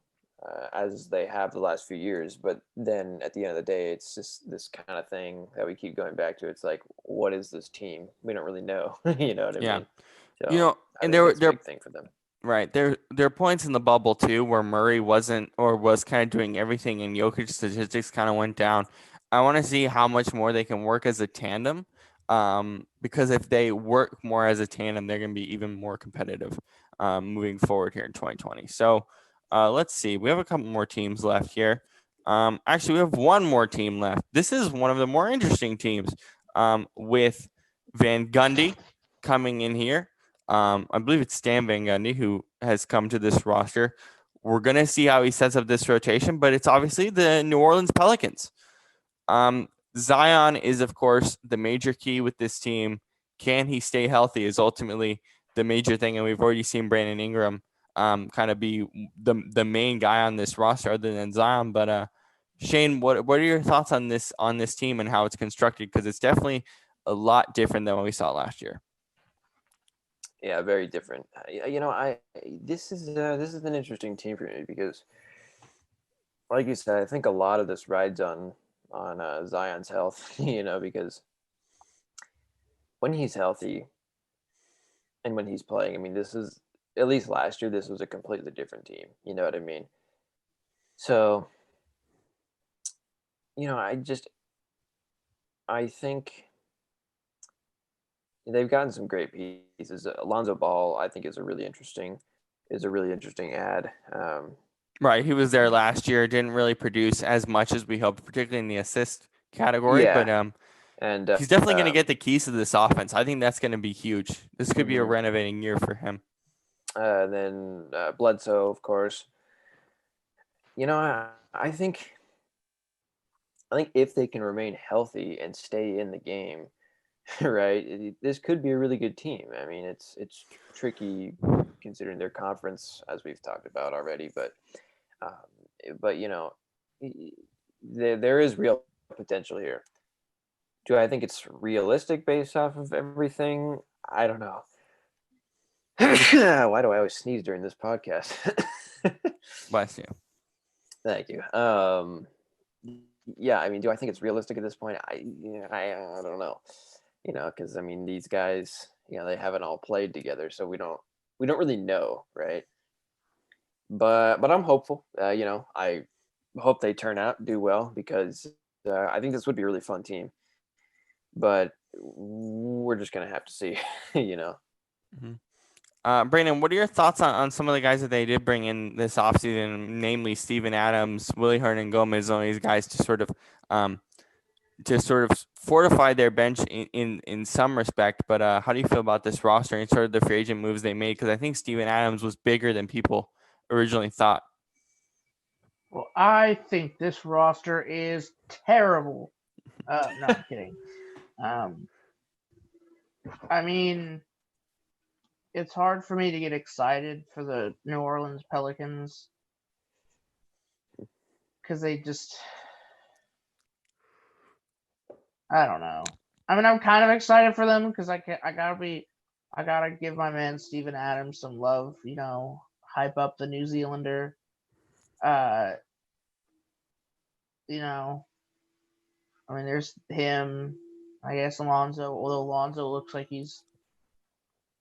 as they have the last few years. But then at the end of the day, it's just this kind of thing that we keep going back to. It's like, what is this team? We don't really know. You know what I Yeah. mean? So I And think that's a big thing for them. right. There are points in the bubble too where Murray wasn't or was kind of doing everything and Jokic statistics kind of went down. I want to see how much more they can work as a tandem. Because if they work more as a tandem, they're going to be even more competitive moving forward here in 2020. So let's see. We have a couple more teams left here. Actually, we have one more team left. This is one of the more interesting teams with Van Gundy coming in here. I believe it's Stan Van Gundy who has come to this roster. We're going to see how he sets up this rotation, but it's obviously the New Orleans Pelicans. Zion is, of course, the major key with this team. Can he stay healthy is ultimately the major thing, and we've already seen Brandon Ingram kind of be the main guy on this roster other than Zion. But Shane, what are your thoughts on this team and how it's constructed? Because it's definitely a lot different than what we saw last year. Yeah, very different. This is an interesting team for me because, like you said, I think a lot of this rides on Zion's health. Because when he's healthy and when he's playing, I mean, this is at least last year. This was a completely different team. You know what I mean? So, I think they've gotten some great pieces. Alonzo Ball, I think, is a really interesting ad. Right, he was there last year. Didn't really produce as much as we hoped, particularly in the assist category. Yeah. But and he's definitely going to get the keys to this offense. I think that's going to be huge. This could be a renovating year for him. Then Bledsoe, of course. I think if they can remain healthy and stay in the game, right? This could be a really good team. I mean, it's tricky considering their conference, as we've talked about already. But there is real potential here. Do I think it's realistic based off of everything? I don't know. Why do I always sneeze during this podcast? Bless you. Thank you. Yeah, I mean, do I think it's realistic at this point? I don't know. Because I mean, these guys, they haven't all played together, so we don't really know, right? But I'm hopeful. I hope they turn out do well because I think this would be a really fun team. But we're just gonna have to see, Brandon, what are your thoughts on some of the guys that they did bring in this offseason, namely Steven Adams, Willie Hernan Gomez, all these guys to sort of fortify their bench in some respect. But how do you feel about this roster and sort of the free agent moves they made? Because I think Steven Adams was bigger than people originally thought. Well, I think this roster is terrible. No, I'm kidding. I mean, it's hard for me to get excited for the New Orleans Pelicans because they just, I don't know. I mean, I'm kind of excited for them because I gotta give my man Steven Adams some love. Hype up the New Zealander. I mean, there's him. I guess Alonzo. Although Alonzo looks like he's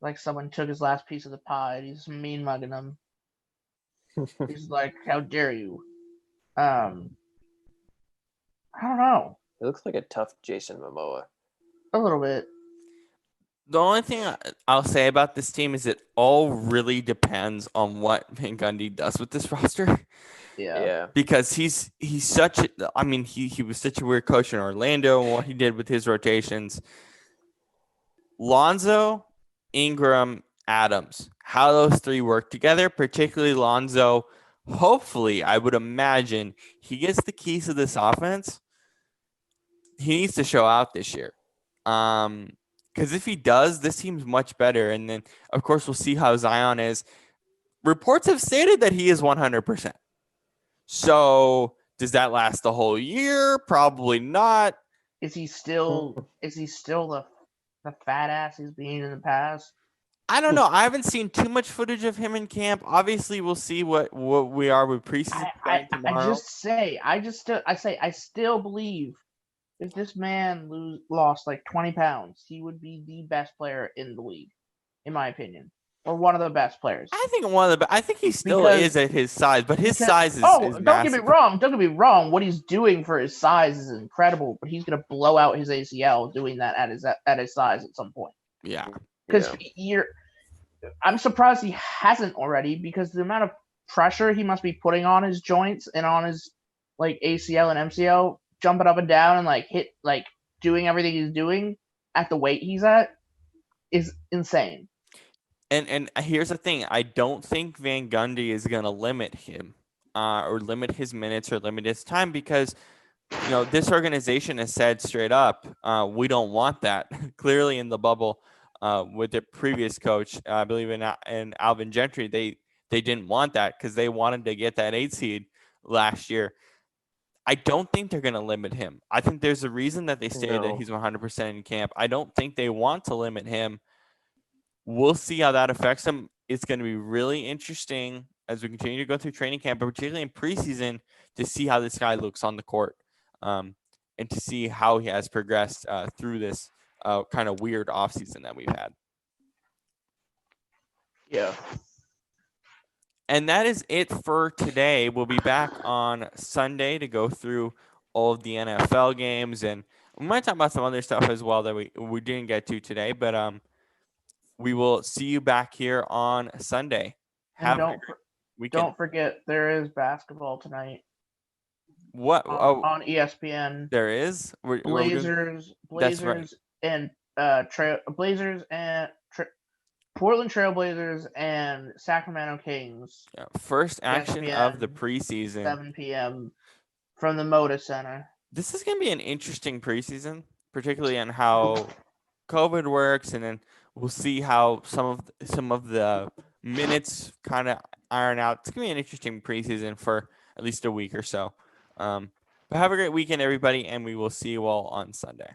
like someone took his last piece of the pie. He's mean mugging him. He's like, "How dare you?" I don't know. It looks like a tough Jason Momoa. A little bit. The only thing I'll say about this team is it all really depends on what Van Gundy does with this roster. Yeah. Because he's such I mean, he was such a weird coach in Orlando and what he did with his rotations. Lonzo, Ingram, Adams, how those three work together, particularly Lonzo. Hopefully, I would imagine he gets the keys to this offense. He needs to show out this year. Because if he does, this team's much better. And then, of course, we'll see how Zion is. Reports have stated that he is 100%. So does that last the whole year? Probably not. Is he still the fat ass he's been in the past? I don't know. I haven't seen too much footage of him in camp. Obviously, we'll see what we are with preseason tomorrow. I still believe if this man lost like 20 pounds, he would be the best player in the league, in my opinion, or one of the best players. I think I think he still is at his size, but his size is don't massive. get me wrong. Don't get me wrong. What he's doing for his size is incredible, but he's gonna blow out his ACL doing that at his size at some point. Yeah, because I'm surprised he hasn't already, because the amount of pressure he must be putting on his joints and on his like ACL and MCL, jumping up and down and doing everything he's doing at the weight he's at is insane. And here's the thing: I don't think Van Gundy is going to limit him, or limit his minutes or limit his time, because this organization has said straight up, we don't want that. Clearly, in the bubble, with the previous coach, I believe in Alvin Gentry, they didn't want that because they wanted to get that 8 seed last year. I don't think they're going to limit him. I think there's a reason that they stated that he's 100% in camp. I don't think they want to limit him. We'll see how that affects him. It's going to be really interesting as we continue to go through training camp, but particularly in preseason, to see how this guy looks on the court, and to see how he has progressed through this kind of weird offseason that we've had. Yeah. And that is it for today. We'll be back on Sunday to go through all of the NFL games, and we might talk about some other stuff as well that we didn't get to today, but we will see you back here on Sunday. Don't forget, there is basketball tonight. What? On ESPN. There is? Blazers right. and Blazers and Portland Trailblazers and Sacramento Kings. Yeah, first action ESPN, of the preseason. 7 p.m. from the Moda Center. This is going to be an interesting preseason, particularly on how COVID works, and then we'll see how some of the minutes kind of iron out. It's gonna be an interesting preseason for at least a week or so. But have a great weekend, everybody, and we will see you all on Sunday.